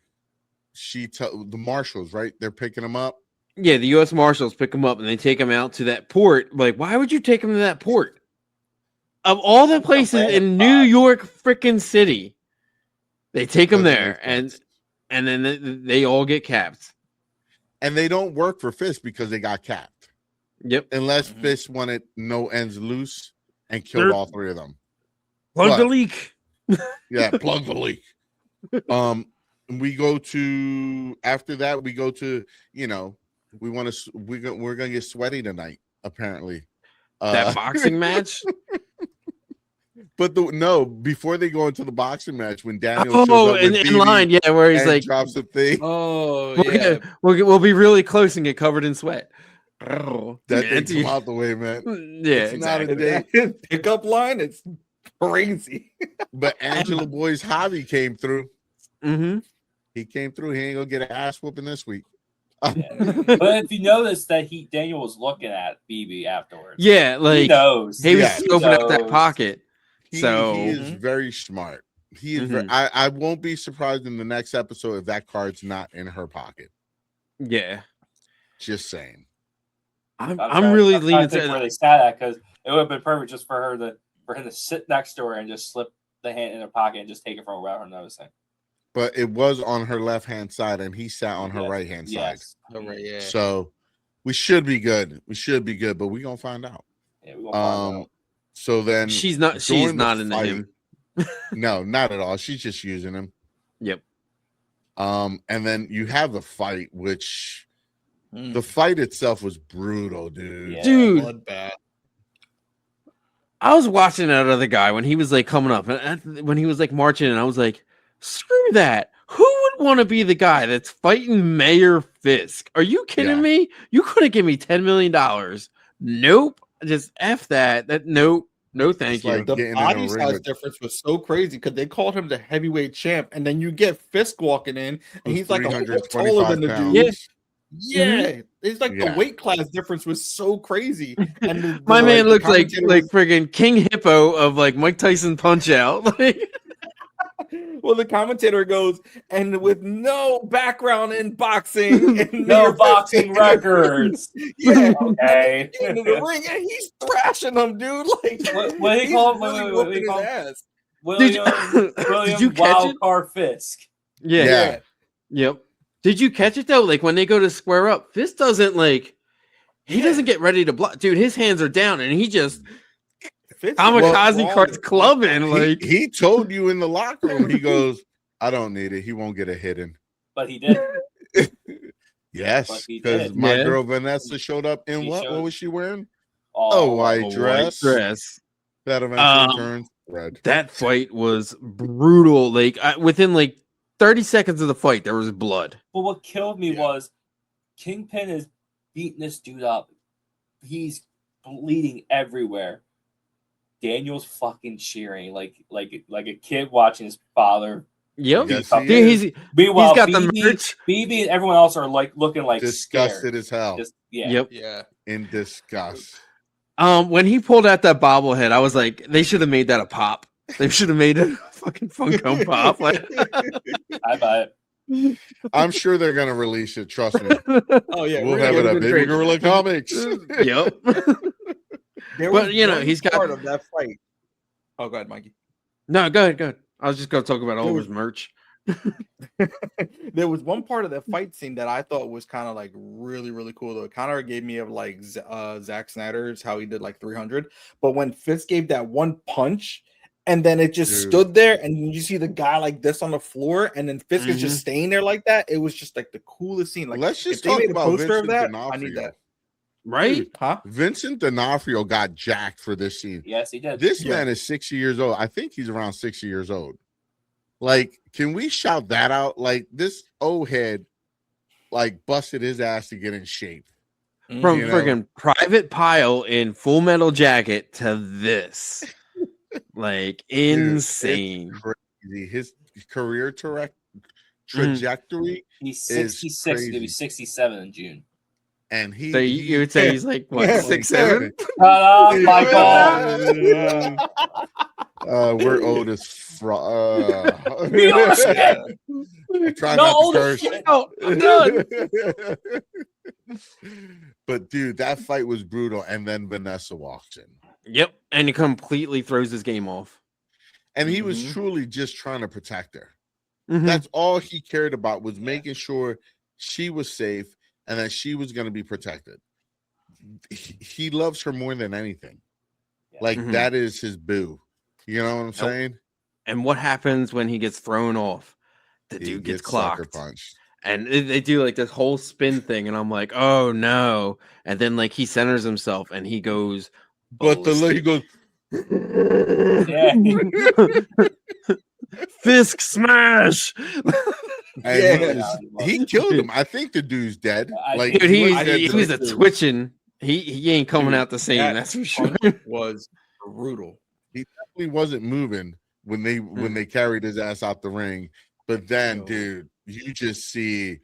the marshals, right? They're picking them up. Yeah, the U.S. Marshals pick him up and they take him out to that port. Like, why would you take him to that port? Of all the places random in New spot. York freaking city, they take him Doesn't there, make sense. and then they all get capped. And they don't work for Fisk because they got capped. Yep. Unless Mhm. Fisk wanted no ends loose and killed They're- all three of them. Plug the What? leak. Yeah, plug the leak. We go to after that. We go to we're gonna get sweaty tonight. Apparently, That boxing match. but before they go into the boxing match, when Daniel shows Oh, up in with in BB line, yeah, where he's and like, drops the thing, Oh, we'll, yeah. we'll be really close and get covered in sweat. Oh, that yeah, thing come out the way, man. Yeah, It's not a exactly. day. Pickup line, it's crazy. But Angela Boy's Javi came through. Mm-hmm. He came through. He ain't gonna get an ass whooping this week. but if you notice that Daniel was looking at BB afterwards, Yeah, he like knows. he was Yeah. scoping out that knows. pocket. He So is Mhm. very smart. He is. Mhm. I won't be surprised in the next episode if that card's not in her pocket. yeah, Just saying. I'm really trying leaning to think where to they sat at, because it would have been perfect just for him to sit next to her and just slip the hand in her pocket and just take it from without her noticing. But it was on her left hand side, and he sat on her Yes. right hand Yes. Oh, right, yeah. side. So we should be good. We should be good, but we're gonna find out. Yeah, we gonna find out. So then she's not during the into fight- him. No, not at all. She's just using him. Yep. And then you have the fight, which Mm. the fight itself was brutal, dude. Yeah. Dude, Bloodbath. I was watching that other guy when he was like coming up, and when he was like marching, and I was like, screw that. Who would want to be the guy that's fighting Mayor Fisk? Are you kidding Yeah. me? You couldn't give me $10 million. Nope. Just F that. Nope. No, thank It's you. like- The getting in a body ring size with- difference was so crazy because they called him the heavyweight champ, and then you get Fisk walking in, and he's like a whole lot taller than the 325 dude. pounds. Yeah, it's like Yeah. the weight class difference was so crazy. And My man the looks like commentator was- friggin' King Hippo of like Mike Tyson Punch Out. Like, Well, the commentator goes, and with no background in boxing, and No boxing records. Yeah, Okay. into the ring, and he's thrashing him, dude. Like, What do you he's call him? really Wait, whooping do you call his him? ass. William Did you catch it? Wildcard Fisk. Yeah. Yep. Did you catch it though? Like when they go to square up, Fist doesn't he doesn't get ready to block. Dude, his hands are down and he just kamikaze cards clubbing. He told you in the locker room, he goes, I don't need it. He won't get a hit in. But he did. Yes, because my girl Vanessa showed up in what? What was she wearing? A white dress. That eventually turns red. That fight was brutal. Within 30 seconds of the fight, there was blood. But what killed me was Kingpin is beating this dude up. He's bleeding everywhere. Daniel's fucking cheering like a kid watching his father. Yep. Yes, he's got the merch. BB and everyone else are looking disgusted scared. as hell. Yep. Yeah. In disgust. When he pulled out that bobblehead, I was like, they should have made that a pop. They should have made it a fucking Funko Pop. I buy it. I'm sure they're gonna release it. Trust me. Oh yeah, We'll have it at Baby Gorilla Comics. Yep. But he's got part of that fight. Oh, go ahead, Mikey. No, go ahead. I was just gonna talk about all his merch. There was one part of that fight scene that I thought was kind of really, really cool. Though it kind of gave me of Zack Snyder's how he did 300. But when Fist gave that one punch, and then it just stood there, and you see the guy like this on the floor, and then Fisk is just staying there like that. It was just the coolest scene. Let's just talk about Vincent D'Onofrio. I need that. Right? Huh? Vincent D'Onofrio got jacked for this scene. Yes, he did. This man is 60 years old. I think he's around 60 years old. Can we shout that out? This old head, busted his ass to get in shape. From friggin' Private Pile in Full Metal Jacket to this. Insane. Dude, crazy. His career trajectory. He's 66. He's gonna be 67 in June. And you would say he's what, 6'7"? Michael. We're old as try not not to curse. No, I'm done. But dude, that fight was brutal. And then Vanessa walks in. Yep, and he completely throws his game off. And he was truly just trying to protect her. That's all he cared about, was making sure she was safe and that she was going to be protected. He loves her more than anything. That is his boo. You know what I'm saying? And what happens when he gets thrown off? The dude gets clocked. Punched. And they do this whole spin thing, and I'm like, oh no. And then he centers himself and he goes, but he goes, Fisk smash. And he killed him. I think the dude's dead. Dude, he was a twitching. He ain't coming out the same. That's for sure. Was brutal. He definitely wasn't moving when they carried his ass out the ring. But then, dude, you just see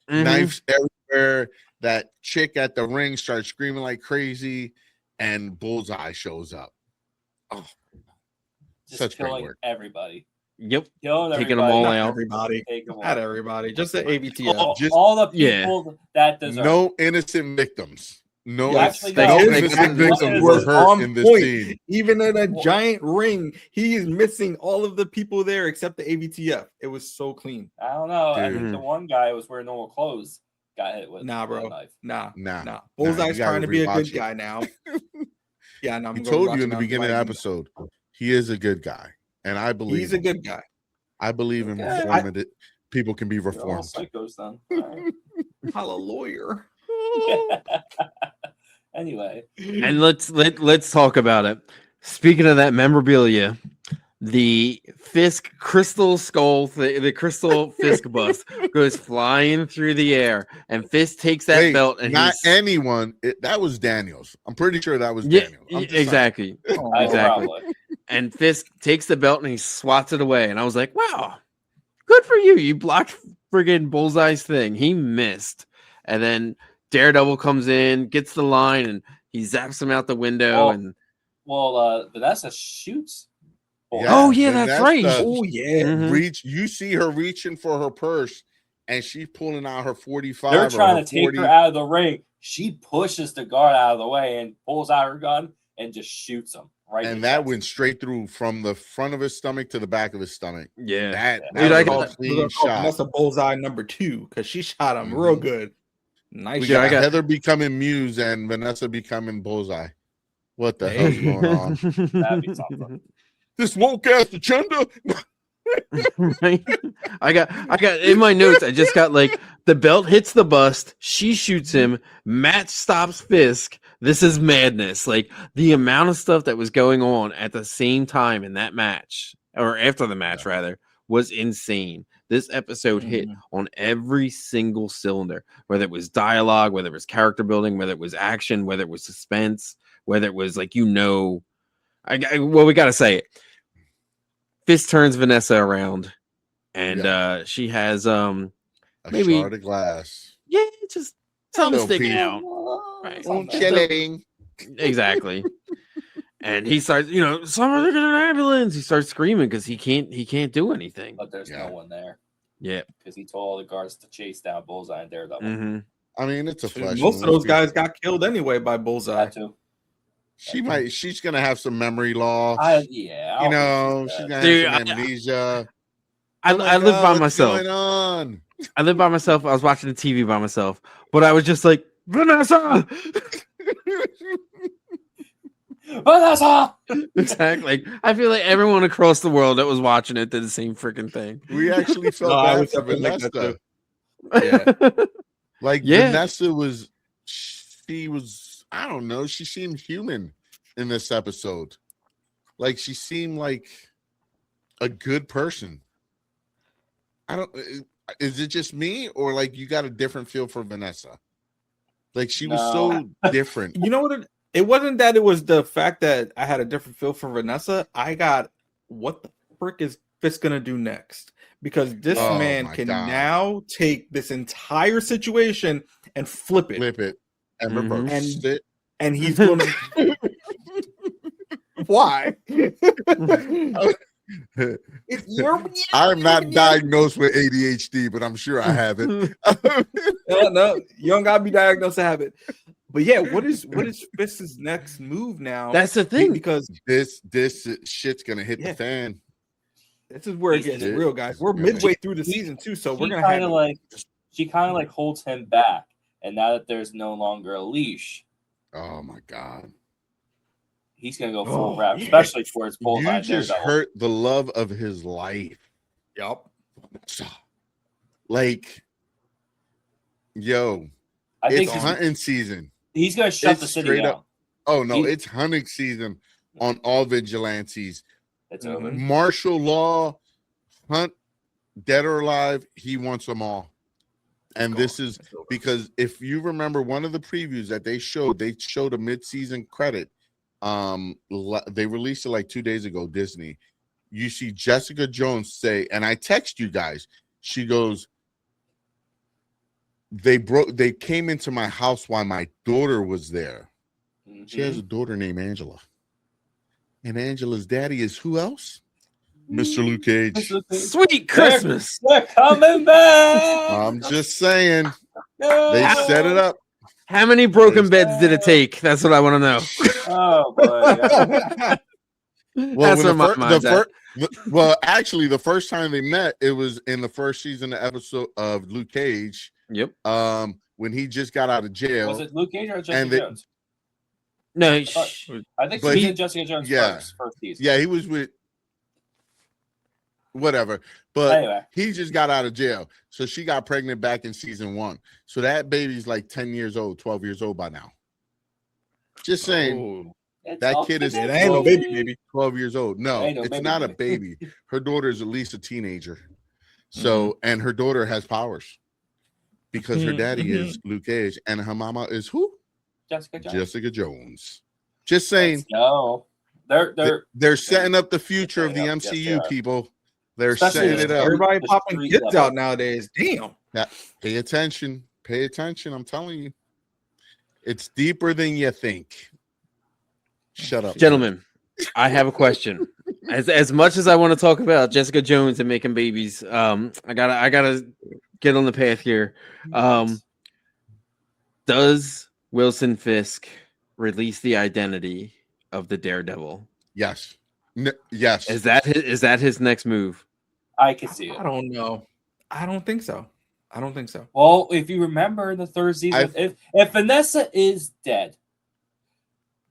knives everywhere. That chick at the ring starts screaming like crazy, and Bullseye shows up. Oh, just such killing great work. Everybody. Yep. Taking them all out. Everybody. Not everybody. Just the ABTF. All the people that deserve. No innocent victims. No innocent victims were hurt in this scene. Even in a giant ring, he is missing all of the people there except the ABTF. It was so clean. I don't know. Dude. I think the one guy was wearing normal clothes. Got hit with bro. A knife. Nah. Bullseye's trying to be a good guy now. Yeah, no. He told you in the beginning of the episode, he is a good guy, and I believe he's a good guy. I believe in reforming it. People can be reformed. Psychos then. Right. Hallelujah. Anyway, and let's talk about it. Speaking of that memorabilia, the Fisk crystal skull, the crystal Fisk bust goes flying through the air, and Fisk takes that belt, and anyone. That was Daniels. I'm pretty sure that was Daniels. Exactly. And Fisk takes the belt and he swats it away, and I was like, "Wow, good for you! You blocked friggin' Bullseye's thing. He missed." And then Daredevil comes in, gets the line, and he zaps him out the window. Vanessa shoots Oh yeah, that's right. Oh yeah. Mhm. You see her reaching for her purse, and she's pulling out her 45. They're trying or to take 40. her out of the ring. She pushes the guard out of the way and pulls out her gun and just shoots him right. And that went straight through from the front of his stomach to the back of his stomach. Yeah. That Dude, was I a got- clean shot. That's a bullseye number 2 because she shot him real good. Nice. We shot. got Heather becoming Muse and Vanessa becoming Bullseye. What the hell's going on? That'd be something. This woke ass agenda. Right? I got in my notes. I just got like the belt hits the bust. She shoots him. Matt stops Fisk. This is madness. Like the amount of stuff that was going on at the same time in that match, or after the match rather, was insane. This episode hit on every single cylinder, whether it was dialogue, whether it was character building, whether it was action, whether it was suspense, whether it was like, well, we got to say it. Fisk turns Vanessa around, and she has maybe a shard of glass. Yeah, just something Little sticking piece. out. Right. Chilling. Exactly. And he starts, someone look at an ambulance. He starts screaming because he can't do anything. But there's no one there. Yeah. Because he told all the guards to chase down Bullseye and Daredevil. Mm-hmm. I mean, it's a flesh. Most of those guys got killed anyway by Bullseye. That too. She's gonna have some memory loss. She's gonna have some amnesia. I live by myself. What's going on? I live by myself. I was watching the TV by myself, but I was just like, Vanessa. Vanessa. Exactly. I feel like everyone across the world that was watching it did the same freaking thing. We actually felt bad for Vanessa. Vanessa was. She was. I don't know. She seemed human in this episode. Like she seemed like a good person. I don't. Is it just me, or like you got a different feel for Vanessa? Like she was so different. You know what? It wasn't that it was the fact that I had a different feel for Vanessa. I got what the frick is Fisk gonna do next? Because this man can now take this entire situation and flip it. And reverse it. And he's gonna why? I'm not diagnosed with ADHD, but I'm sure I have it. No, you don't gotta be diagnosed to have it. But yeah, what is Fisk's next move now? That's the thing, because this shit's gonna hit the fan. This is where it gets real, guys. We're midway through the season too, so we're gonna have she kind of like holds him back, and now that there's no longer a leash, oh my god, he's gonna go full wrap, especially towards Bullseye. You just hurt the love of his life. Yep. Like, yo, I think it's hunting season. He's gonna shut the city down. Oh no, it's hunting season on all vigilantes. It's over. Martial law, hunt, dead or alive, he wants them all. And this is because if you remember one of the previews that they showed a mid-season credit. They released it like 2 days ago, Disney. You see Jessica Jones say, and I text you guys, she goes, they came into my house while my daughter was there. Mm-hmm. She has a daughter named Angela. And Angela's daddy is who else? Mr. Luke Cage. Sweet Christmas. They're coming back. I'm just saying. They set it up. How many broken beds did it take? That's what I want to know. Oh boy. Well, actually, the first time they met, it was in the first season episode of Luke Cage. Yep. When he just got out of jail. Was it Luke Cage or Jessica Jones? No, I think he did Jessica Jones first season. Yeah, he was with whatever. But anyway, he just got out of jail. So she got pregnant back in season 1. So that baby's like 10 years old, 12 years old by now. Just saying. That kid is it ain't no baby. 12 years old. No, it's not a baby. Her daughter is at least a teenager. So, and her daughter has powers because her daddy is Luke Cage and her mama is who? Jessica Jones. Just saying. No, they're setting up the future of the MCU, people. They're setting it up. Everybody popping kids out nowadays. Damn. Yeah, pay attention. Pay attention. I'm telling you, it's deeper than you think. Shut up, gentlemen. I have a question. as much as I want to talk about Jessica Jones and making babies, I gotta get on the path here. Does Wilson Fisk release the identity of the Daredevil? Yes. Yes. Is that his next move? I can see it. I don't know. I don't think so. Well, if you remember in the third season, if Vanessa is dead,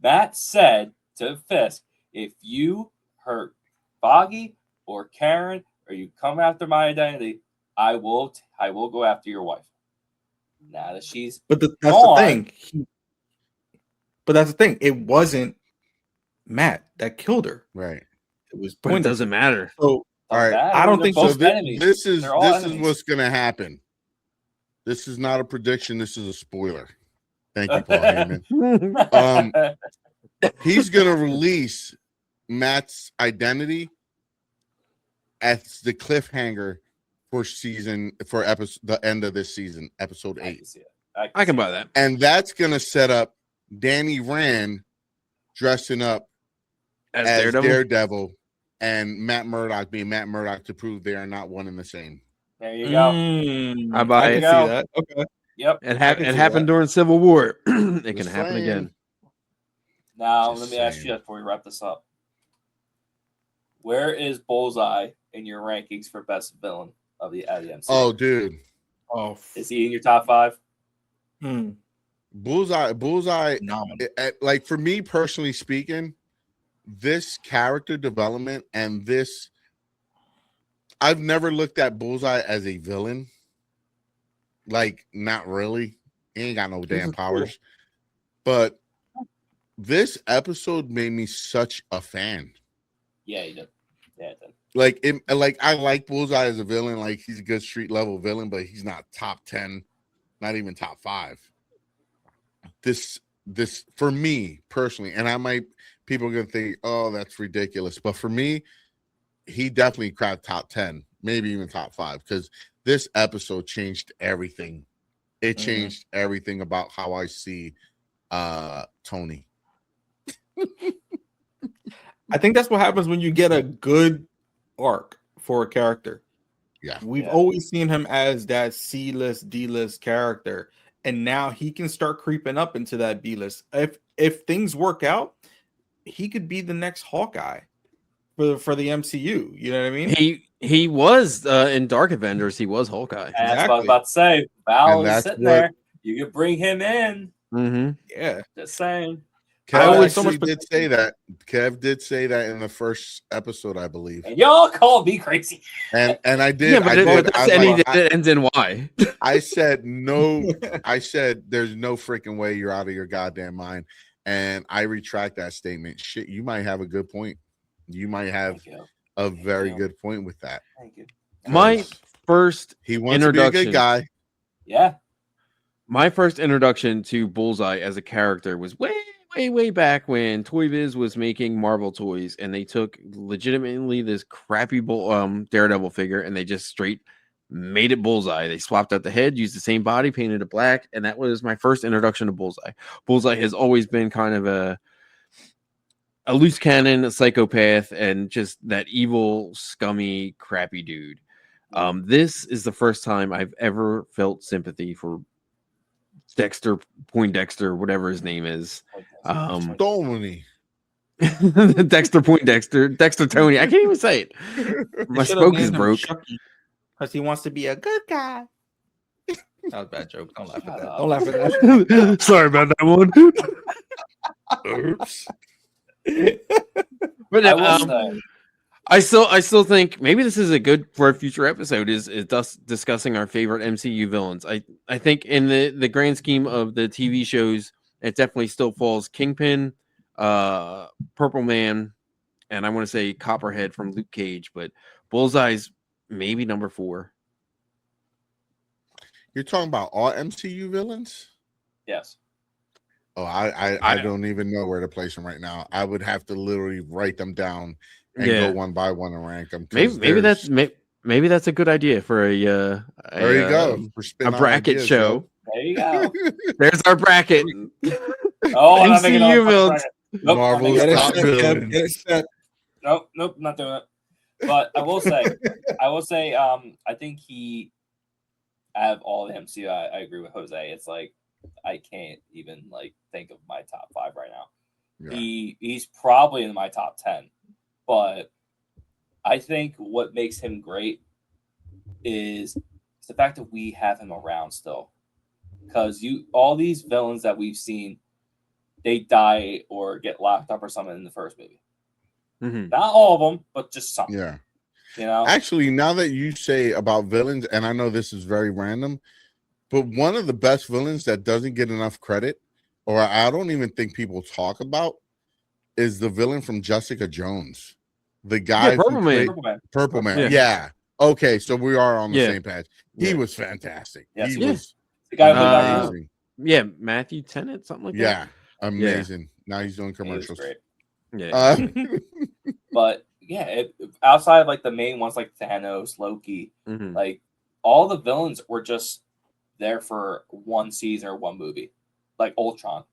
Matt said to Fisk, if you hurt Foggy or Karen or you come after my identity, I will go after your wife. Now that she's But that's gone, the thing. But that's the thing. It wasn't Matt that killed her. Right. It was But it doesn't matter. So all right. I don't think so. so. This is enemies. what's gonna happen. This is not a prediction. This is a spoiler. Thank you, Paul Heyman. He's gonna release Matt's identity as the cliffhanger for the end of this season, episode 8. I can buy that. And that's gonna set up Danny Rand dressing up as Daredevil and Matt Murdock being Matt Murdock to prove they are not one and the same. There you go. I buy it. See that. Okay. Yep. It happened during Civil War. It can Just happen saying. again. Now, Just let me ask saying. you before we wrap this up. Where is Bullseye in your rankings for best villain of the MCU? Oh, dude. Oh, Is he in your top 5? Bullseye. phenomenal. Like for me personally speaking, this character development and this, I've never looked at Bullseye as a villain. Like, not really. He ain't got no damn powers. But this episode made me such a fan. Yeah, he did. Yeah, it did. Like I like Bullseye as a villain. Like, he's a good street level villain, but he's not top 10, not even top 5. This for me personally, and people are gonna think, oh, that's ridiculous. But for me, he definitely cracked top 10, maybe even top 5, because this episode changed everything. It changed everything about how I see Tony. I think that's what happens when you get a good arc for a character. Yeah. We've always seen him as that C-list, D-list character, and now he can start creeping up into that B-list. If things work out, he could be the next Hawkeye for the MCU. You know what I mean? He was in Dark Avengers. He was Hawkeye. That's what I was about to say. Val is sitting there. You could bring him in. Mm-hmm. Yeah. Just saying. Kev did say that. Kev did say that in the first episode, I believe. And y'all call me crazy. And I did. Yeah, but it ends in Y. I said no. I said there's no freaking way you're out of your goddamn mind. And I retract that statement. Shit, you might have a good point. You might have a very good point with that. Thank you. My first He wants to be a good guy. Yeah. My first introduction to Bullseye as a character was way back when Toy Biz was making Marvel toys, and they took legitimately this crappy Daredevil figure and they just straight made it Bullseye. They swapped out the head, used the same body, painted it black, and that was my first introduction to Bullseye. Bullseye has always been kind of a loose cannon, a psychopath, and just that evil, scummy, crappy dude. This is the first time I've ever felt sympathy for Dexter Poindexter, whatever his name is. Tony. Dexter Poindexter, Dexter Tony. I can't even say it. My spoke is broke. Because he wants to be a good guy. That was a bad joke. Don't laugh at that. Don't laugh at that. Sorry about that one. Oops. But I still think maybe this is a good for a future episode is discussing our favorite MCU villains. I think in the grand scheme of the TV shows, it definitely still falls Kingpin, Purple Man, and I want to say Copperhead from Luke Cage, but Bullseye's maybe number 4. You're talking about all MCU villains? Yes. Oh, I don't even know where to place them right now. I would have to literally write them down and go one by one and rank them. Maybe that's a good idea for a there you go. A bracket show. There you go. There's our bracket. Oh, MCU villains. Nope, Marvel's top villain. Nope, not doing it. But I will say, I think he, out of all the MCU, I agree with Jose. It's like I can't even like think of my top 5 right now. Yeah. He's probably in my top 10, but I think what makes him great is the fact that we have him around still. Because all these villains that we've seen, they die or get locked up or something in the first movie. Mhm. Not all of them, but just some. Yeah. You know, Actually, now that you say about villains, and I know this is very random, but one of the best villains that doesn't get enough credit, or I don't even think people talk about, is the villain from Jessica Jones. The guy Purple who Man. played Purple Man. Yeah. Yeah. Okay, so we are on the Yeah. same page. He Yeah. was fantastic. Yes, He Yeah. was the guy who played Doctor Who. amazing. Yeah, Matthew Tennant, something like that. Yeah, amazing. Now he's doing He was commercials. great. Yeah. But yeah, outside of like the main ones like Thanos, Loki, Mhm. like all the villains were just there for one season or one movie, like Ultron.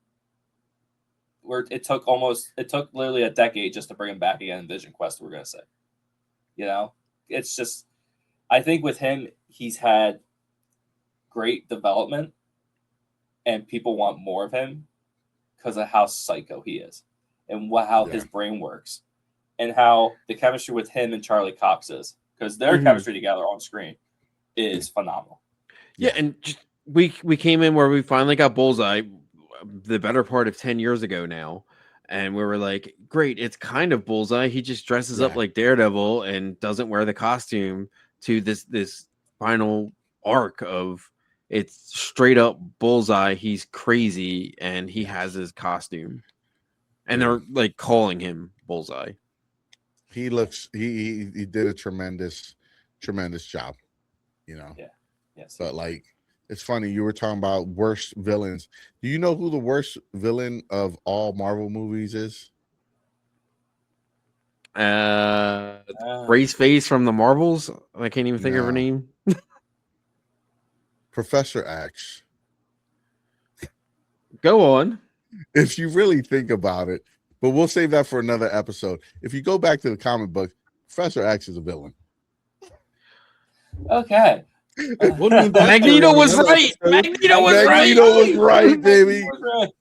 Where it took literally a decade just to bring him back again in Vision Quest. We're gonna say, you know, it's just I think with him he's had great development, and people want more of him because of how psycho he is and how his brain works. And how the chemistry with him and Charlie Cox is, because their chemistry together on screen is phenomenal. Yeah, and just, we came in where we finally got Bullseye, the better part of 10 years ago now, and we were like, great, it's kind of Bullseye. He just dresses up like Daredevil and doesn't wear the costume to this final arc of it's straight up Bullseye. He's crazy and he has his costume, and they're like calling him Bullseye. He looks he did a tremendous job, you know. Yeah. Yes. But like it's funny, you were talking about worst villains. Do you know who the worst villain of all Marvel movies is? Race Face from the Marvels. I can't even think of her No. name. Professor X. Go on. If you really think about it, but we'll save that for another episode. If you go back to the comic book, Professor X is a villain. Okay. Magneto was right. Magneto was right, baby.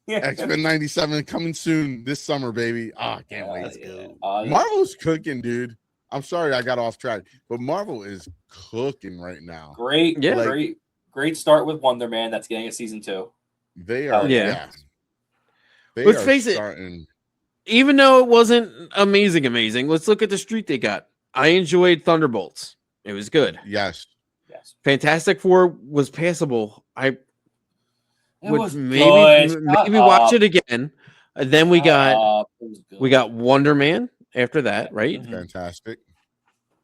Yeah. X-Men 97 coming soon this summer, baby. I can't wait. Yeah. Marvel's cooking, dude. I'm sorry I got off track, but Marvel is cooking right now. Great, Yeah. like, great start with Wonder Man. That's getting a season 2. They are, yeah. They Let's are face starting... it. Even though it wasn't amazing, let's look at the street they got. I enjoyed Thunderbolts. It was good. Yes. Fantastic Four was passable. I would maybe watch it again. And then we got Wonder Man after that, right? Fantastic.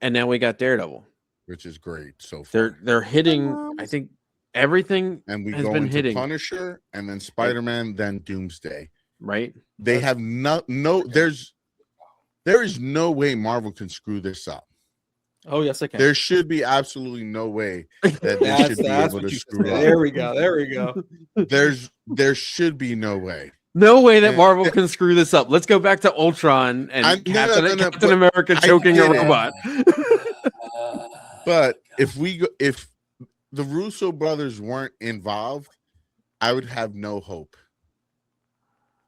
And now we got Daredevil, which is great so far. They're hitting. I think everything and we has go been into hitting. Punisher and then Spider-Man, then Doomsday. Right? They have no. There is no way Marvel can screw this up. Oh yes, I can. There should be absolutely no way that they should be able to screw up. There we go. There should be no way. No way that Marvel can screw this up. Let's go back to Ultron and Captain America choking a robot. But if the Russo brothers weren't involved, I would have no hope.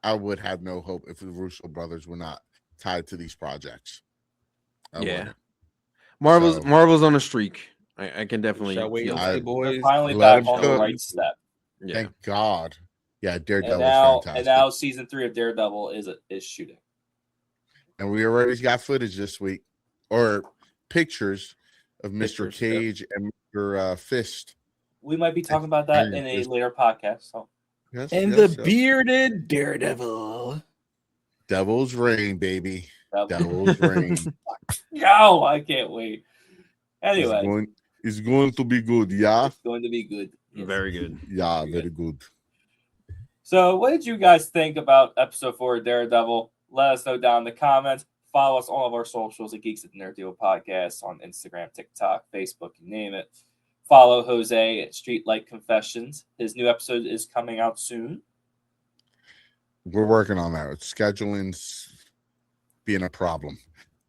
I would have no hope if the Russo brothers were not tied to these projects. Marvel's on a streak. I can definitely feel that. Boys. Finally back on the right step. Yeah. Thank God. Yeah, Daredevil is fantastic. And now season 3 of Daredevil is shooting. And we already got footage this week, or pictures of Mr. Cage and Mr. Fist. We might be talking about that in a later podcast. So. Yes, bearded Daredevil. Devil's Reign, baby. Devil's Reign. Yo, I can't wait. Anyway. It's going to be good, yeah? It's going to be good. Yes. Very good. Yeah, very good. So, what did you guys think about episode 4 of Daredevil? Let us know down in the comments. Follow us on all of our socials at Geeks at the Daredevil Podcast on Instagram, TikTok, Facebook, you name it. Follow Jose at Streetlight Confessions. His new episode is coming out soon. We're working on that. Scheduling's being a problem.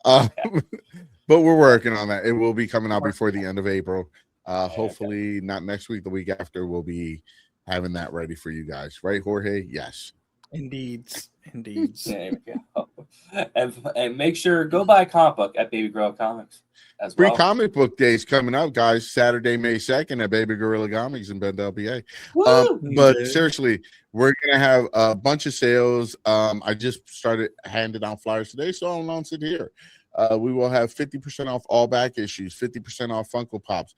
But we're working on that. It will be coming out before the end of April. Hopefully not next week, the week after. We'll be having that ready for you guys, right, Jorge? Yes. Indeed. There we go. And make sure go buy a comic book at Baby Girl Comics as Free well. comic book days coming up, guys. Saturday, May 2nd at Baby Gorilla Comics in Bend, LPA. But seriously, we're gonna have a bunch of sales. I just started handing out flyers today, so I'll announce it here. We will have 50% off all back issues, 50% off Funko Pops,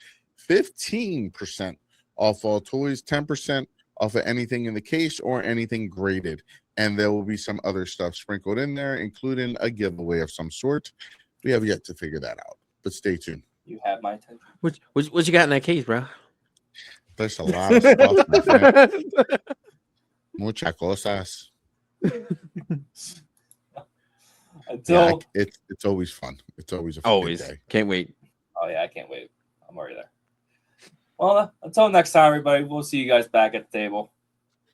15% off all toys, 10% off of anything in the case or anything graded. And there will be some other stuff sprinkled in there, including a giveaway of some sort. We have yet to figure that out, but stay tuned. You have my attention. What you got in that case, bro? There's a lot of stuff, my friend. Muchas cosas. Until it's always fun. It's always a fun day. Can't wait. Oh yeah, I can't wait. I'm already there. Well, until next time, everybody. We'll see you guys back at the table.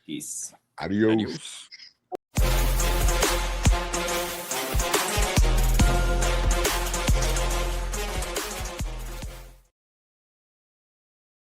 Peace. Adios.